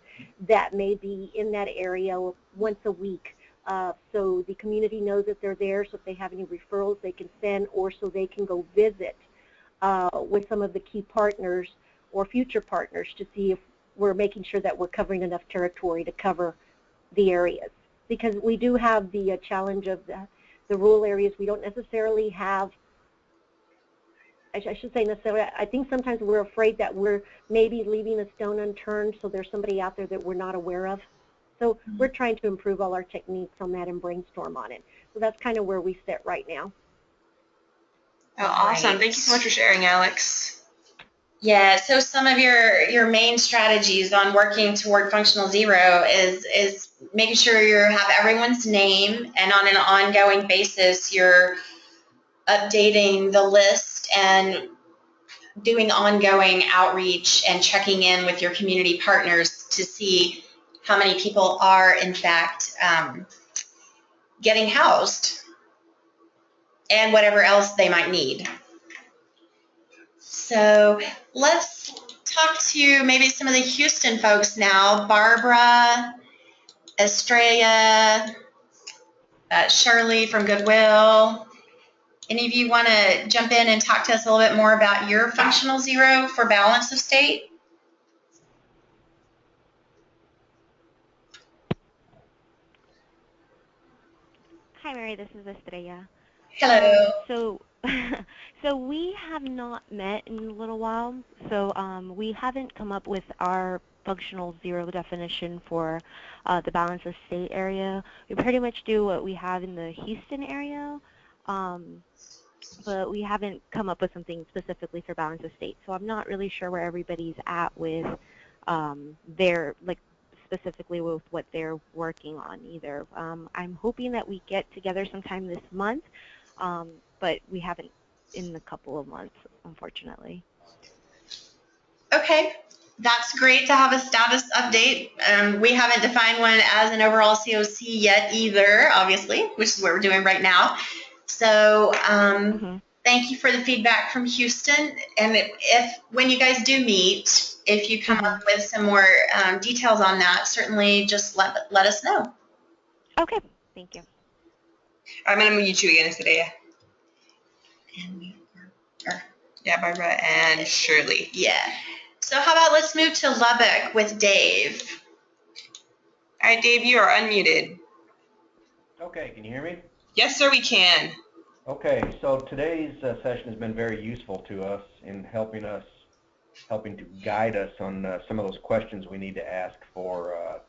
that may be in that area once a week. So the community knows that they're there, so if they have any referrals they can send, or so they can go visit with some of the key partners or future partners to see if we're making sure that we're covering enough territory to cover the areas. Because we do have the challenge of the rural areas. We don't necessarily have, I should say necessarily, I think sometimes we're afraid that we're maybe leaving a stone unturned, so there's somebody out there that we're not aware of. So we're trying to improve all our techniques on that and brainstorm on it. So that's kind of where we sit right now. Oh, awesome. Thank you so much for sharing, Alex. Yeah, so some of your main strategies on working toward functional zero is making sure you have everyone's name, and on an ongoing basis you're updating the list and doing ongoing outreach and checking in with your community partners to see how many people are in fact getting housed and whatever else they might need. So let's talk to maybe some of the Houston folks now. Barbara, Estrella, Shirley from Goodwill. Any of you want to jump in and talk to us a little bit more about your functional zero for balance of state? Hi, Mary. This is Estrella. Hello. So we have not met in a little while. So we haven't come up with our functional zero definition for the balance of state area. We pretty much do what we have in the Houston area, but we haven't come up with something specifically for balance of state. So I'm not really sure where everybody's at with their, like, specifically with what they're working on either. I'm hoping that we get together sometime this month, but we haven't in a couple of months, unfortunately. Okay, that's great to have a status update. We haven't defined one as an overall COC yet either, obviously, which is what we're doing right now. So thank you for the feedback from Houston. And if when you guys do meet, if you come up with some more details on that, certainly just let us know. Okay, thank you. I'm going to mute you again, Estrella. Yeah, Barbara and Shirley. Yeah. So how about let's move to Lubbock with Dave. All right, Dave, you are unmuted. Okay, can you hear me? Yes, sir, we can. Okay, so today's session has been very useful to us in helping to guide us on some of those questions we need to ask for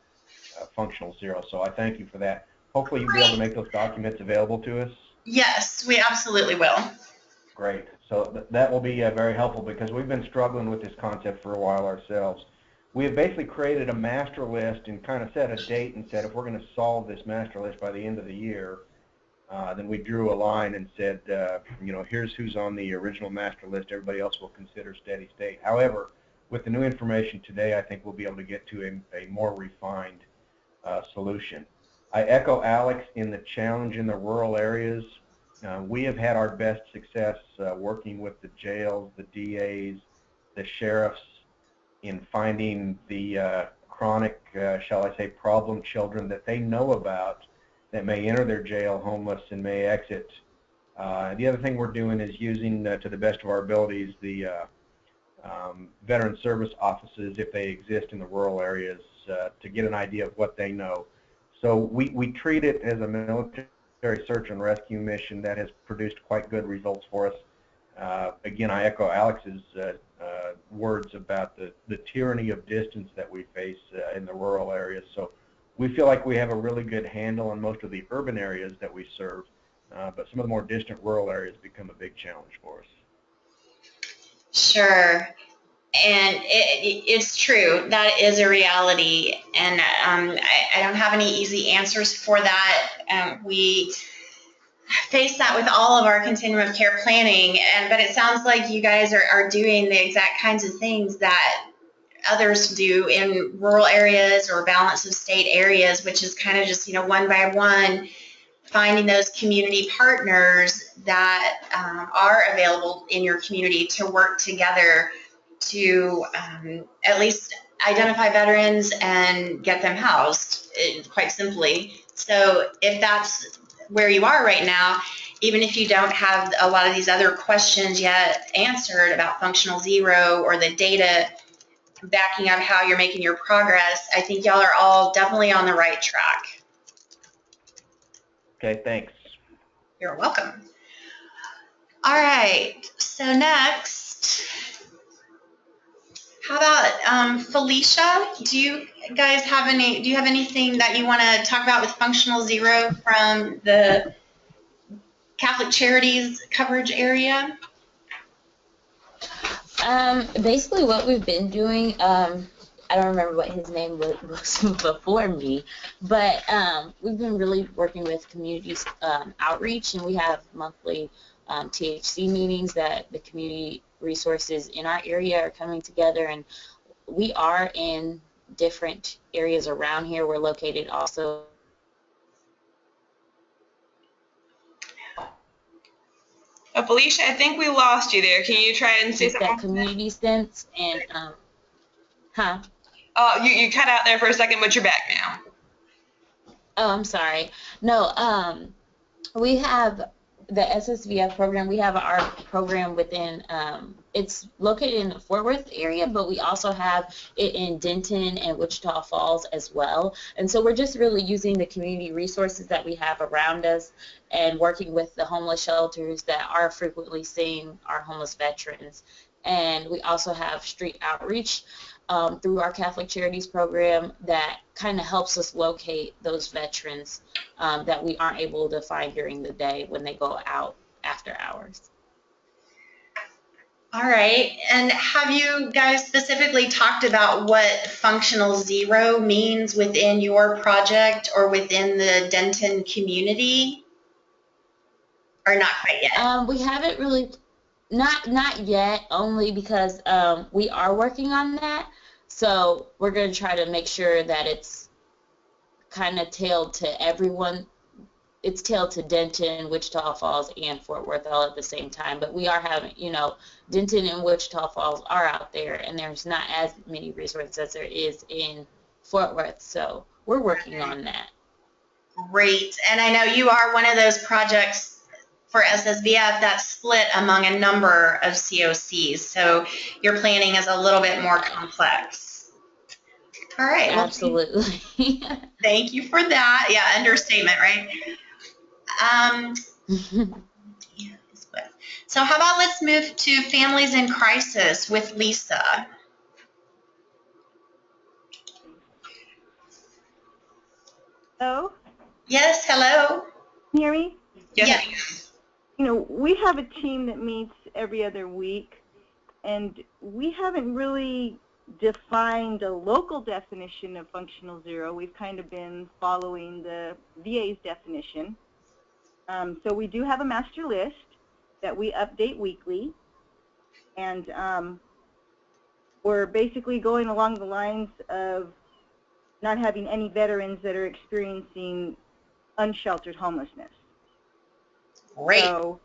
functional zero. So I thank you for that. Hopefully you'll be able to make those documents available to us. Yes, we absolutely will. Great. So that will be very helpful because we've been struggling with this concept for a while ourselves. We have basically created a master list and kind of set a date and said if we're going to solve this master list by the end of the year, then we drew a line and said, here's who's on the original master list. Everybody else will consider steady state. However, with the new information today, I think we'll be able to get to a more refined solution. I echo Alex in the challenge in the rural areas. We have had our best success working with the jails, the DAs, the sheriffs in finding the chronic, shall I say, problem children that they know about that may enter their jail homeless and may exit. The other thing we're doing is using, to the best of our abilities, the veteran service offices, if they exist in the rural areas, to get an idea of what they know. So we treat it as a military search and rescue mission that has produced quite good results for us. Again, I echo Alex's words about the tyranny of distance that we face in the rural areas. So we feel like we have a really good handle on most of the urban areas that we serve, but some of the more distant rural areas become a big challenge for us. Sure. And it's true. That is a reality. And I don't have any easy answers for that. We face that with all of our continuum of care planning. But it sounds like you guys are doing the exact kinds of things that others do in rural areas or balance of state areas, which is kind of just, one by one, finding those community partners that are available in your community to work together to at least identify veterans and get them housed, quite simply. So if that's where you are right now, even if you don't have a lot of these other questions yet answered about functional zero or the data backing up how you're making your progress, I think y'all are all definitely on the right track. Okay, thanks. You're welcome. All right, so next, how about Felicia? Do you have anything that you want to talk about with functional zero from the Catholic Charities coverage area? Basically what we've been doing, I don't remember what his name was before me, but we've been really working with community outreach, and we have monthly THC meetings that the community resources in our area are coming together, and we are in different areas around here. We're located also. Oh, Felicia, I think we lost you there. Can you try and say something? That community sense, and Oh, you cut out there for a second, but you're back now. Oh, I'm sorry. No, we have the SSVF program. We have our program within, it's located in the Fort Worth area, but we also have it in Denton and Wichita Falls as well. And so we're just really using the community resources that we have around us and working with the homeless shelters that are frequently seeing our homeless veterans. And we also have street outreach through our Catholic Charities program that kind of helps us locate those veterans that we aren't able to find during the day when they go out after hours. All right, and have you guys specifically talked about what functional zero means within your project or within the Denton community? Or not quite yet? We haven't really, not yet, only because we are working on that. So we're going to try to make sure that it's kind of tailored to everyone. It's tailored to Denton, Wichita Falls, and Fort Worth all at the same time. But we are having, Denton and Wichita Falls are out there, and there's not as many resources as there is in Fort Worth. So we're working on that. Great. And I know you are one of those projects for SSVF that's split among a number of COCs. So your planning is a little bit more complex. All right. Absolutely. Well, thank you for that. Yeah, understatement, right? So how about let's move to families in crisis with Lisa. Hello? Yes, hello. Can you hear me? Yes. We have a team that meets every other week, and we haven't really defined a local definition of functional zero. We've kind of been following the VA's definition. So we do have a master list that we update weekly, and we're basically going along the lines of not having any veterans that are experiencing unsheltered homelessness. Great. So,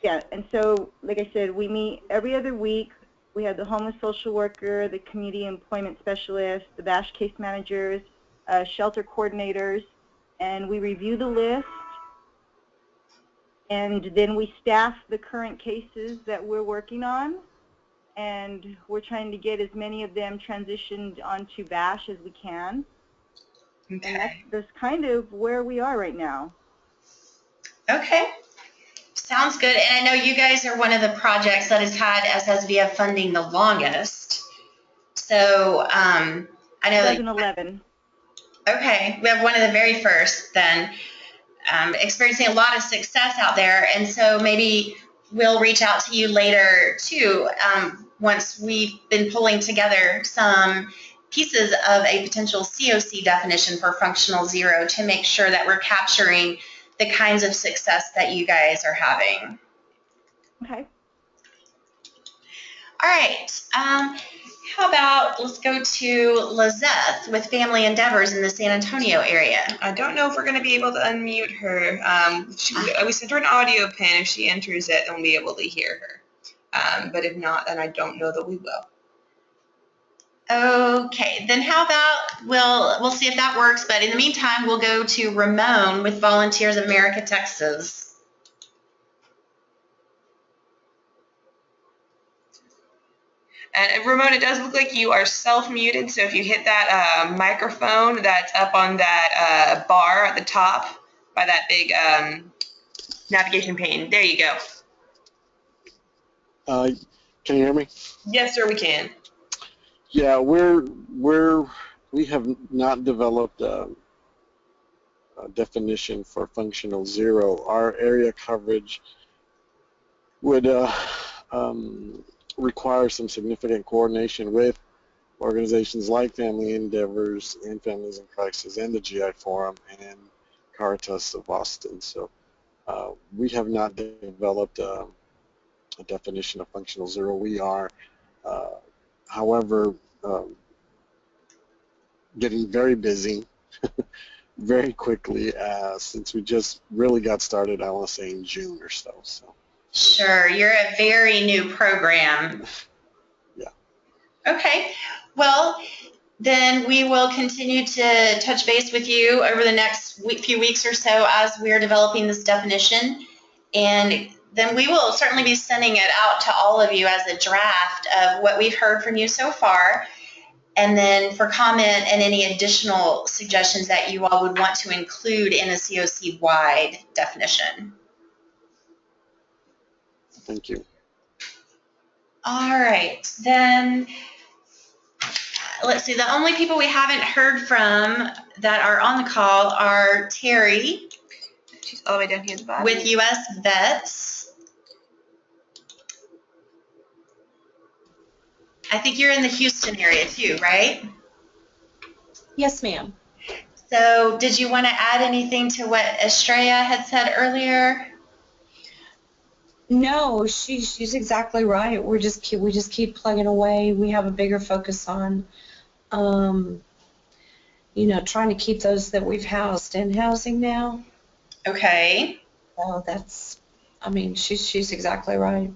yeah, and so, like I said, we meet every other week. We have the homeless social worker, the community employment specialist, the BASH case managers, shelter coordinators, and we review the list, and then we staff the current cases that we're working on, and we're trying to get as many of them transitioned onto BASH as we can. Okay. And that's kind of where we are right now. Okay. Sounds good. And I know you guys are one of the projects that has had SSVF funding the longest. So I know 2011. Okay. We have one of the very first then, experiencing a lot of success out there. And so maybe we'll reach out to you later too, once we've been pulling together some pieces of a potential COC definition for functional zero to make sure that we're capturing the kinds of success that you guys are having. Okay. All right. How about let's go to Lizeth with Family Endeavors in the San Antonio area. I don't know if we're going to be able to unmute her. We sent her an audio pin. If she enters it, then we'll be able to hear her. But if not, then I don't know that we will. Okay, then how about we'll see if that works, but in the meantime, we'll go to Ramon with Volunteers of America, Texas. And Ramon, it does look like you are self-muted, so if you hit that microphone that's up on that bar at the top by that big navigation pane, there you go. Can you hear me? Yes, sir, we can. Yeah, we have not developed a definition for functional zero. Our area coverage would require some significant coordination with organizations like Family Endeavors and Families in Crisis and the GI Forum and Caritas of Boston. So we have not developed a definition of functional zero. We are, however, getting very busy very quickly since we just really got started, I want to say in June or so. Sure, you're a very new program. Yeah. Okay, well, then we will continue to touch base with you over the next few weeks or so as we're developing this definition. And then we will certainly be sending it out to all of you as a draft of what we've heard from you so far. And then for comment and any additional suggestions that you all would want to include in a COC-wide definition. Thank you. All right, then let's see. The only people we haven't heard from that are on the call are Terry. She's all the way down here at the bottom. With US Vets. I think you're in the Houston area too, right? Yes, ma'am. So did you want to add anything to what Estrella had said earlier? No, she's exactly right. We just keep plugging away. We have a bigger focus on, trying to keep those that we've housed in housing now. Okay. So she's exactly right.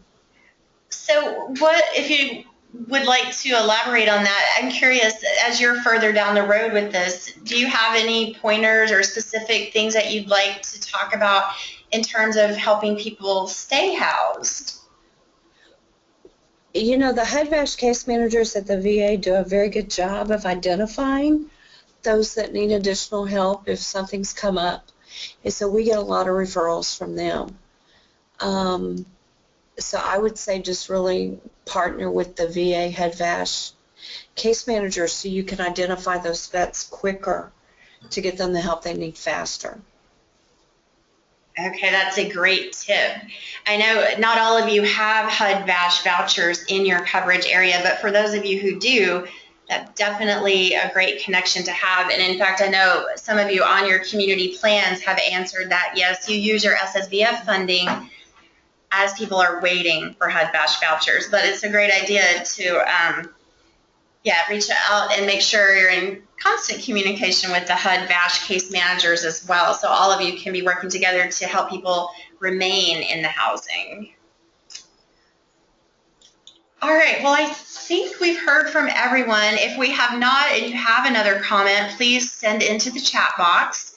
So what, if you would like to elaborate on that, I'm curious, as you're further down the road with this, do you have any pointers or specific things that you'd like to talk about in terms of helping people stay housed? The HUD-VASH case managers at the VA do a very good job of identifying those that need additional help if something's come up. And so we get a lot of referrals from them. So I would say just really partner with the VA HUD-VASH case managers so you can identify those vets quicker to get them the help they need faster. Okay, that's a great tip. I know not all of you have HUD-VASH vouchers in your coverage area, but for those of you who do, that's definitely a great connection to have. And in fact, I know some of you on your community plans have answered that, yes, you use your SSVF funding as people are waiting for HUD-VASH vouchers. But it's a great idea to reach out and make sure you're in constant communication with the HUD-VASH case managers as well, so all of you can be working together to help people remain in the housing. All right, well, I think we've heard from everyone. If we have not and you have another comment, please send into the chat box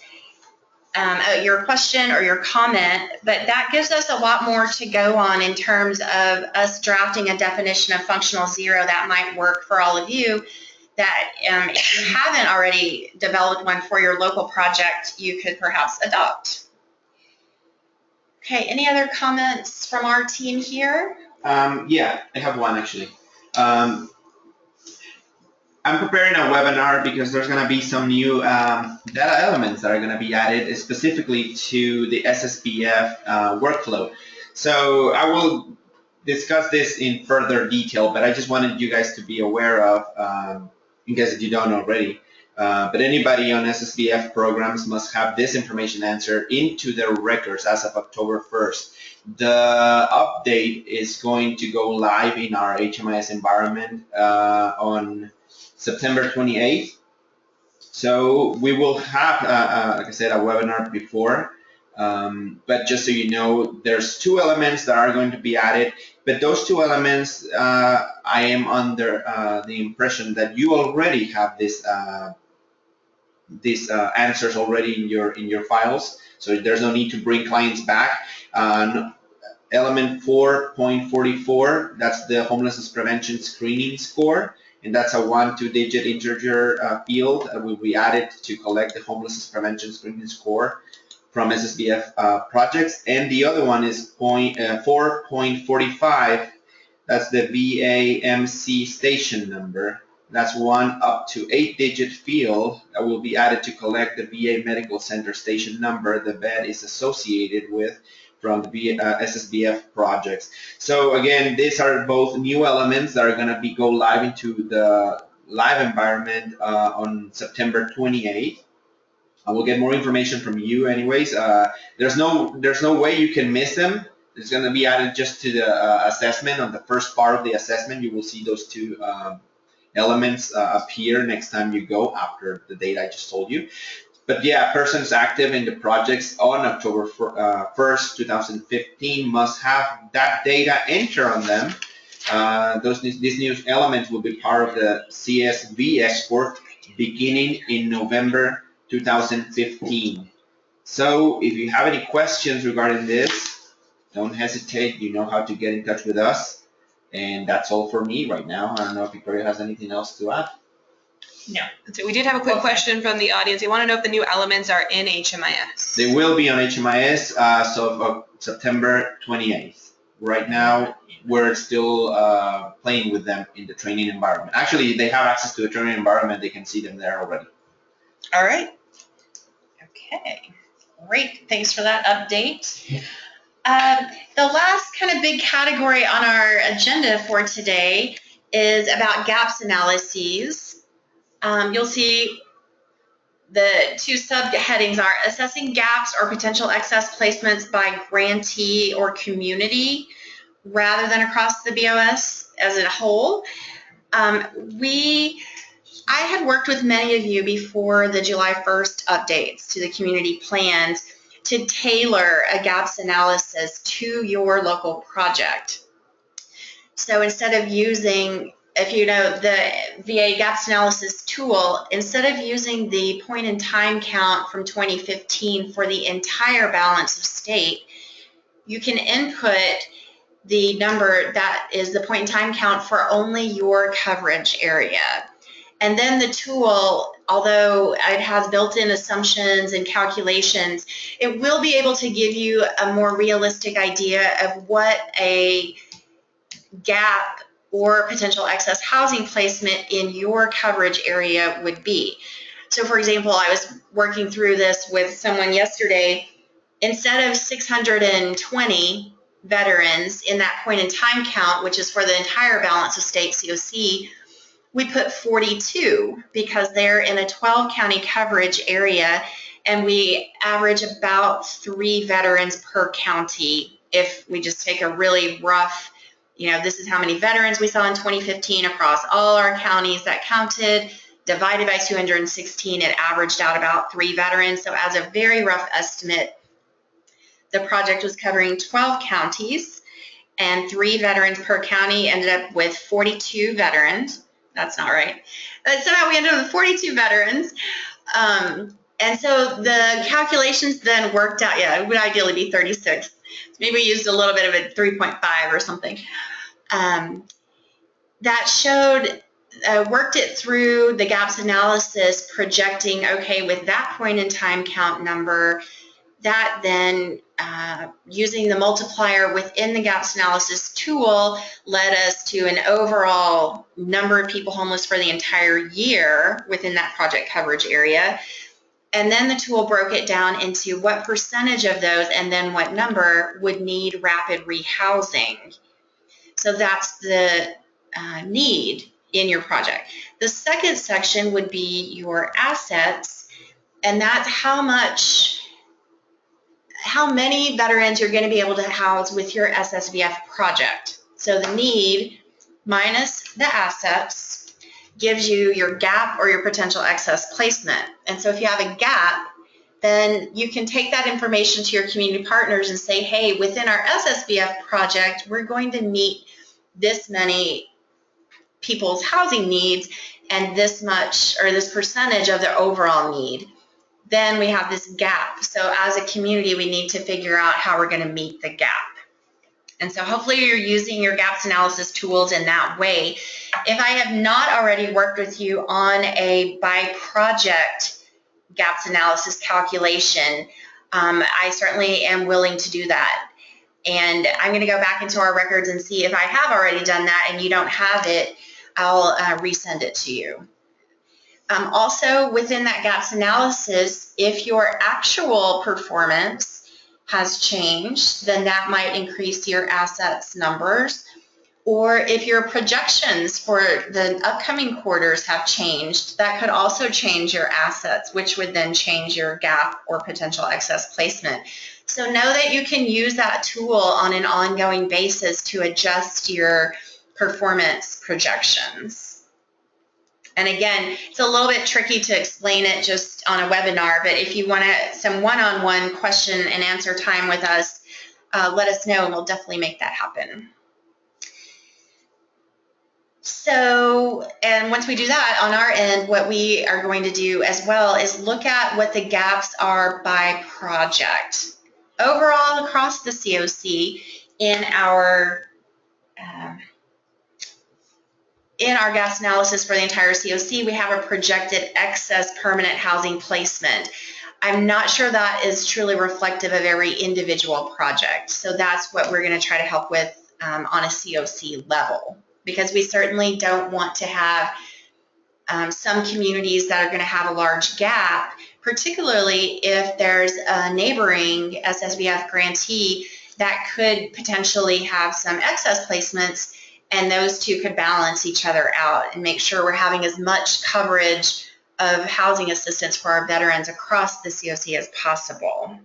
your question or your comment, but that gives us a lot more to go on in terms of us drafting a definition of functional zero that might work for all of you, that if you haven't already developed one for your local project, you could perhaps adopt. Okay, any other comments from our team here? Yeah, I have one actually. I'm preparing a webinar because there's going to be some new data elements that are going to be added specifically to the SSVF workflow. So I will discuss this in further detail, but I just wanted you guys to be aware of, in case you don't already, But anybody on SSVF programs must have this information entered into their records as of October 1st. The update is going to go live in our HMIS environment on September 28th. So we will have, like I said, a webinar before. But just so you know, there's 2 elements that are going to be added. But those 2 elements, I am under the impression that you already have these answers already in your files. So there's no need to bring clients back. Element 4.44, that's the homelessness prevention screening score, and that's a 1-2 digit integer field that will be added to collect the homelessness prevention screening score from SSVF projects. And the other one is 4.45, that's the VAMC station number. That's 1 up to 8 digit field that will be added to collect the VA Medical Center station number the bed is associated with from the SSVF projects. So again, these are both new elements that are going to go live into the live environment on September 28th. I will get more information from you anyways. There's no way you can miss them. It's going to be added just to the assessment. On the first part of the assessment, you will see those 2 elements appear next time you go after the date I just told you. But yeah, persons active in the projects on October 1st, 2015 must have that data entered on them. These new elements will be part of the CSV export beginning in November 2015. So if you have any questions regarding this, don't hesitate. You know how to get in touch with us. And that's all for me right now. I don't know if Victoria has anything else to add. No. So we did have a quick question from the audience. They want to know if the new elements are in HMIS. They will be on HMIS so September 28th. Right now, we're still playing with them in the training environment. Actually, they have access to the training environment. They can see them there already. All right. Okay. Great. Thanks for that update. The last kind of big category on our agenda for today is about gaps analyses. You'll see the 2 subheadings are assessing gaps or potential excess placements by grantee or community rather than across the BOS as a whole. I had worked with many of you before the July 1st updates to the community plans to tailor a gaps analysis to your local project. So instead of using, if you know the VA gaps analysis tool, instead of using the point in time count from 2015 for the entire balance of state, you can input the number that is the point in time count for only your coverage area. And then the tool, although it has built-in assumptions and calculations, it will be able to give you a more realistic idea of what a gap or potential excess housing placement in your coverage area would be. So for example, I was working through this with someone yesterday. Instead of 620 veterans in that point in time count, which is for the entire balance of state COC, we put 42 because they're in a 12 county coverage area, and we average about 3 veterans per county. If we just take a really rough, this is how many veterans we saw in 2015 across all our counties that counted, divided by 216, it averaged out about 3 veterans. So as a very rough estimate, the project was covering 12 counties, and 3 veterans per county, ended up with 42 veterans. That's not right. But somehow we ended up with 42 veterans. And so the calculations then worked out, it would ideally be 36. So maybe we used a little bit of a 3.5 or something. That showed, worked it through the gaps analysis, projecting, okay, with that point in time count number, that then using the multiplier within the gaps analysis tool led us to an overall number of people homeless for the entire year within that project coverage area. And then the tool broke it down into what percentage of those and then what number would need rapid rehousing. So that's the need. in your project. The second section would be your assets, and that's how many veterans you're going to be able to house with your SSVF project. So the need minus the assets gives you your gap or your potential excess placement. And so if you have a gap, then you can take that information to your community partners and say, hey, within our SSVF project, we're going to meet this many people's housing needs and this much or this percentage of their overall need. Then we have this gap. So as a community, we need to figure out how we're going to meet the gap. And so hopefully you're using your gaps analysis tools in that way. If I have not already worked with you on a by project gaps analysis calculation, I certainly am willing to do that. And I'm going to go back into our records and see if I have already done that and you don't have it, I'll resend it to you. Also, within that gaps analysis, if your actual performance has changed, then that might increase your assets numbers. Or if your projections for the upcoming quarters have changed, that could also change your assets, which would then change your gap or potential excess placement. So know that you can use that tool on an ongoing basis to adjust your performance projections. And again, it's a little bit tricky to explain it just on a webinar, but if you want some one-on-one question and answer time with us, let us know and we'll definitely make that happen. So, and once we do that on our end, what we are going to do as well is look at what the gaps are by project. Overall, across the COC, in our gaps analysis for the entire COC, we have a projected excess permanent housing placement. I'm not sure that is truly reflective of every individual project. So that's what we're going to try to help with on a COC level, because we certainly don't want to have some communities that are going to have a large gap, particularly if there's a neighboring SSVF grantee that could potentially have some excess placements, and those two could balance each other out and make sure we're having as much coverage of housing assistance for our veterans across the COC as possible.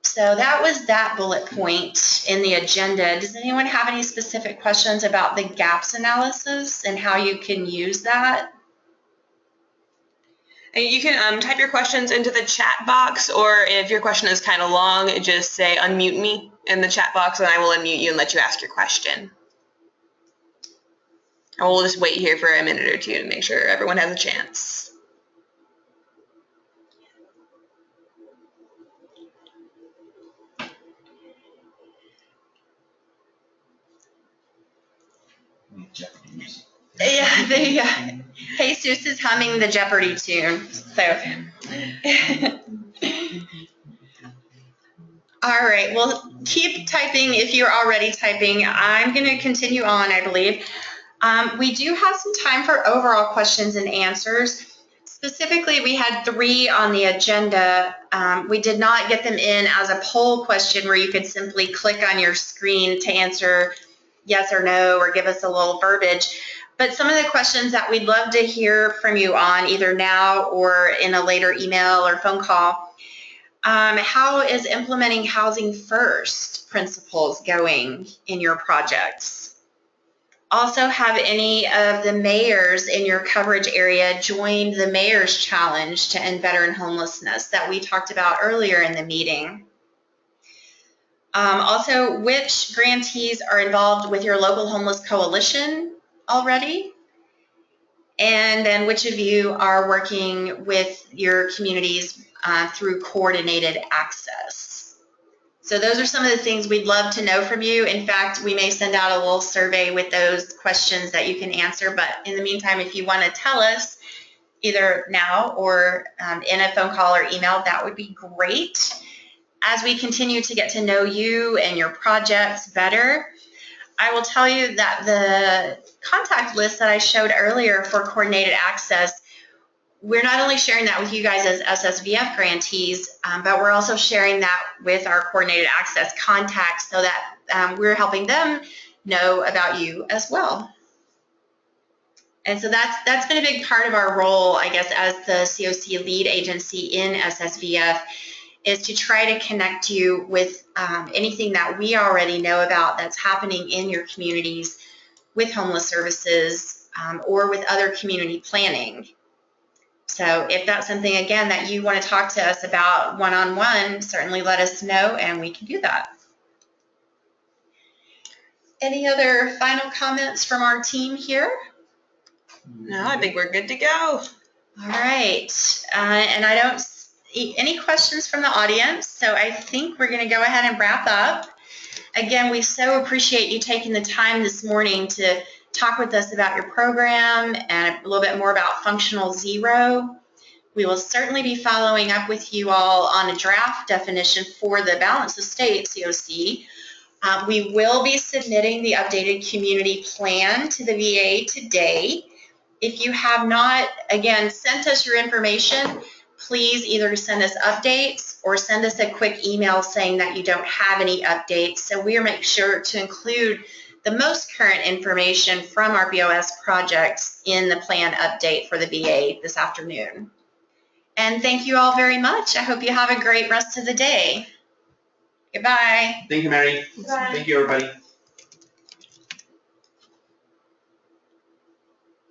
So that was that bullet point in the agenda. Does anyone have any specific questions about the gaps analysis and how you can use that? And you can type your questions into the chat box, or if your question is kind of long, just say unmute me in the chat box and I will unmute you and let you ask your question. And we'll just wait here for a minute or two to make sure everyone has a chance. Yeah, Jesus is humming the Jeopardy tune. So, all right. Well, keep typing if you're already typing. I'm going to continue on, I believe. We do have some time for overall questions and answers. Specifically, we had 3 on the agenda. We did not get them in as a poll question where you could simply click on your screen to answer yes or no or give us a little verbiage. But some of the questions that we'd love to hear from you on, either now or in a later email or phone call, how is implementing housing first principles going in your projects? Also, have any of the mayors in your coverage area joined the Mayor's Challenge to End Veteran Homelessness that we talked about earlier in the meeting? Also, which grantees are involved with your local homeless coalition already? And then which of you are working with your communities through coordinated access? So those are some of the things we'd love to know from you. In fact, we may send out a little survey with those questions that you can answer. But in the meantime, if you want to tell us either now or in a phone call or email, that would be great. As we continue to get to know you and your projects better, I will tell you that the contact list that I showed earlier for coordinated access, we're not only sharing that with you guys as SSVF grantees, but we're also sharing that with our coordinated access contacts so that we're helping them know about you as well. And so that's been a big part of our role, I guess, as the COC lead agency in SSVF, is to try to connect you with anything that we already know about that's happening in your communities with homeless services or with other community planning. So if that's something, again, that you want to talk to us about one-on-one, certainly let us know and we can do that. Any other final comments from our team here? No, I think we're good to go. All right, and I don't see any questions from the audience, so I think we're going to go ahead and wrap up. Again, we so appreciate you taking the time this morning to talk with us about your program and a little bit more about Functional Zero. We will certainly be following up with you all on a draft definition for the Balance of State COC. We will be submitting the updated community plan to the VA today. If you have not, again, sent us your information, please either send us updates or send us a quick email saying that you don't have any updates. So we'll make sure to include the most current information from our BOS projects in the plan update for the VA this afternoon. And thank you all very much. I hope you have a great rest of the day. Goodbye. Thank you, Mary. Bye. Thank you, everybody.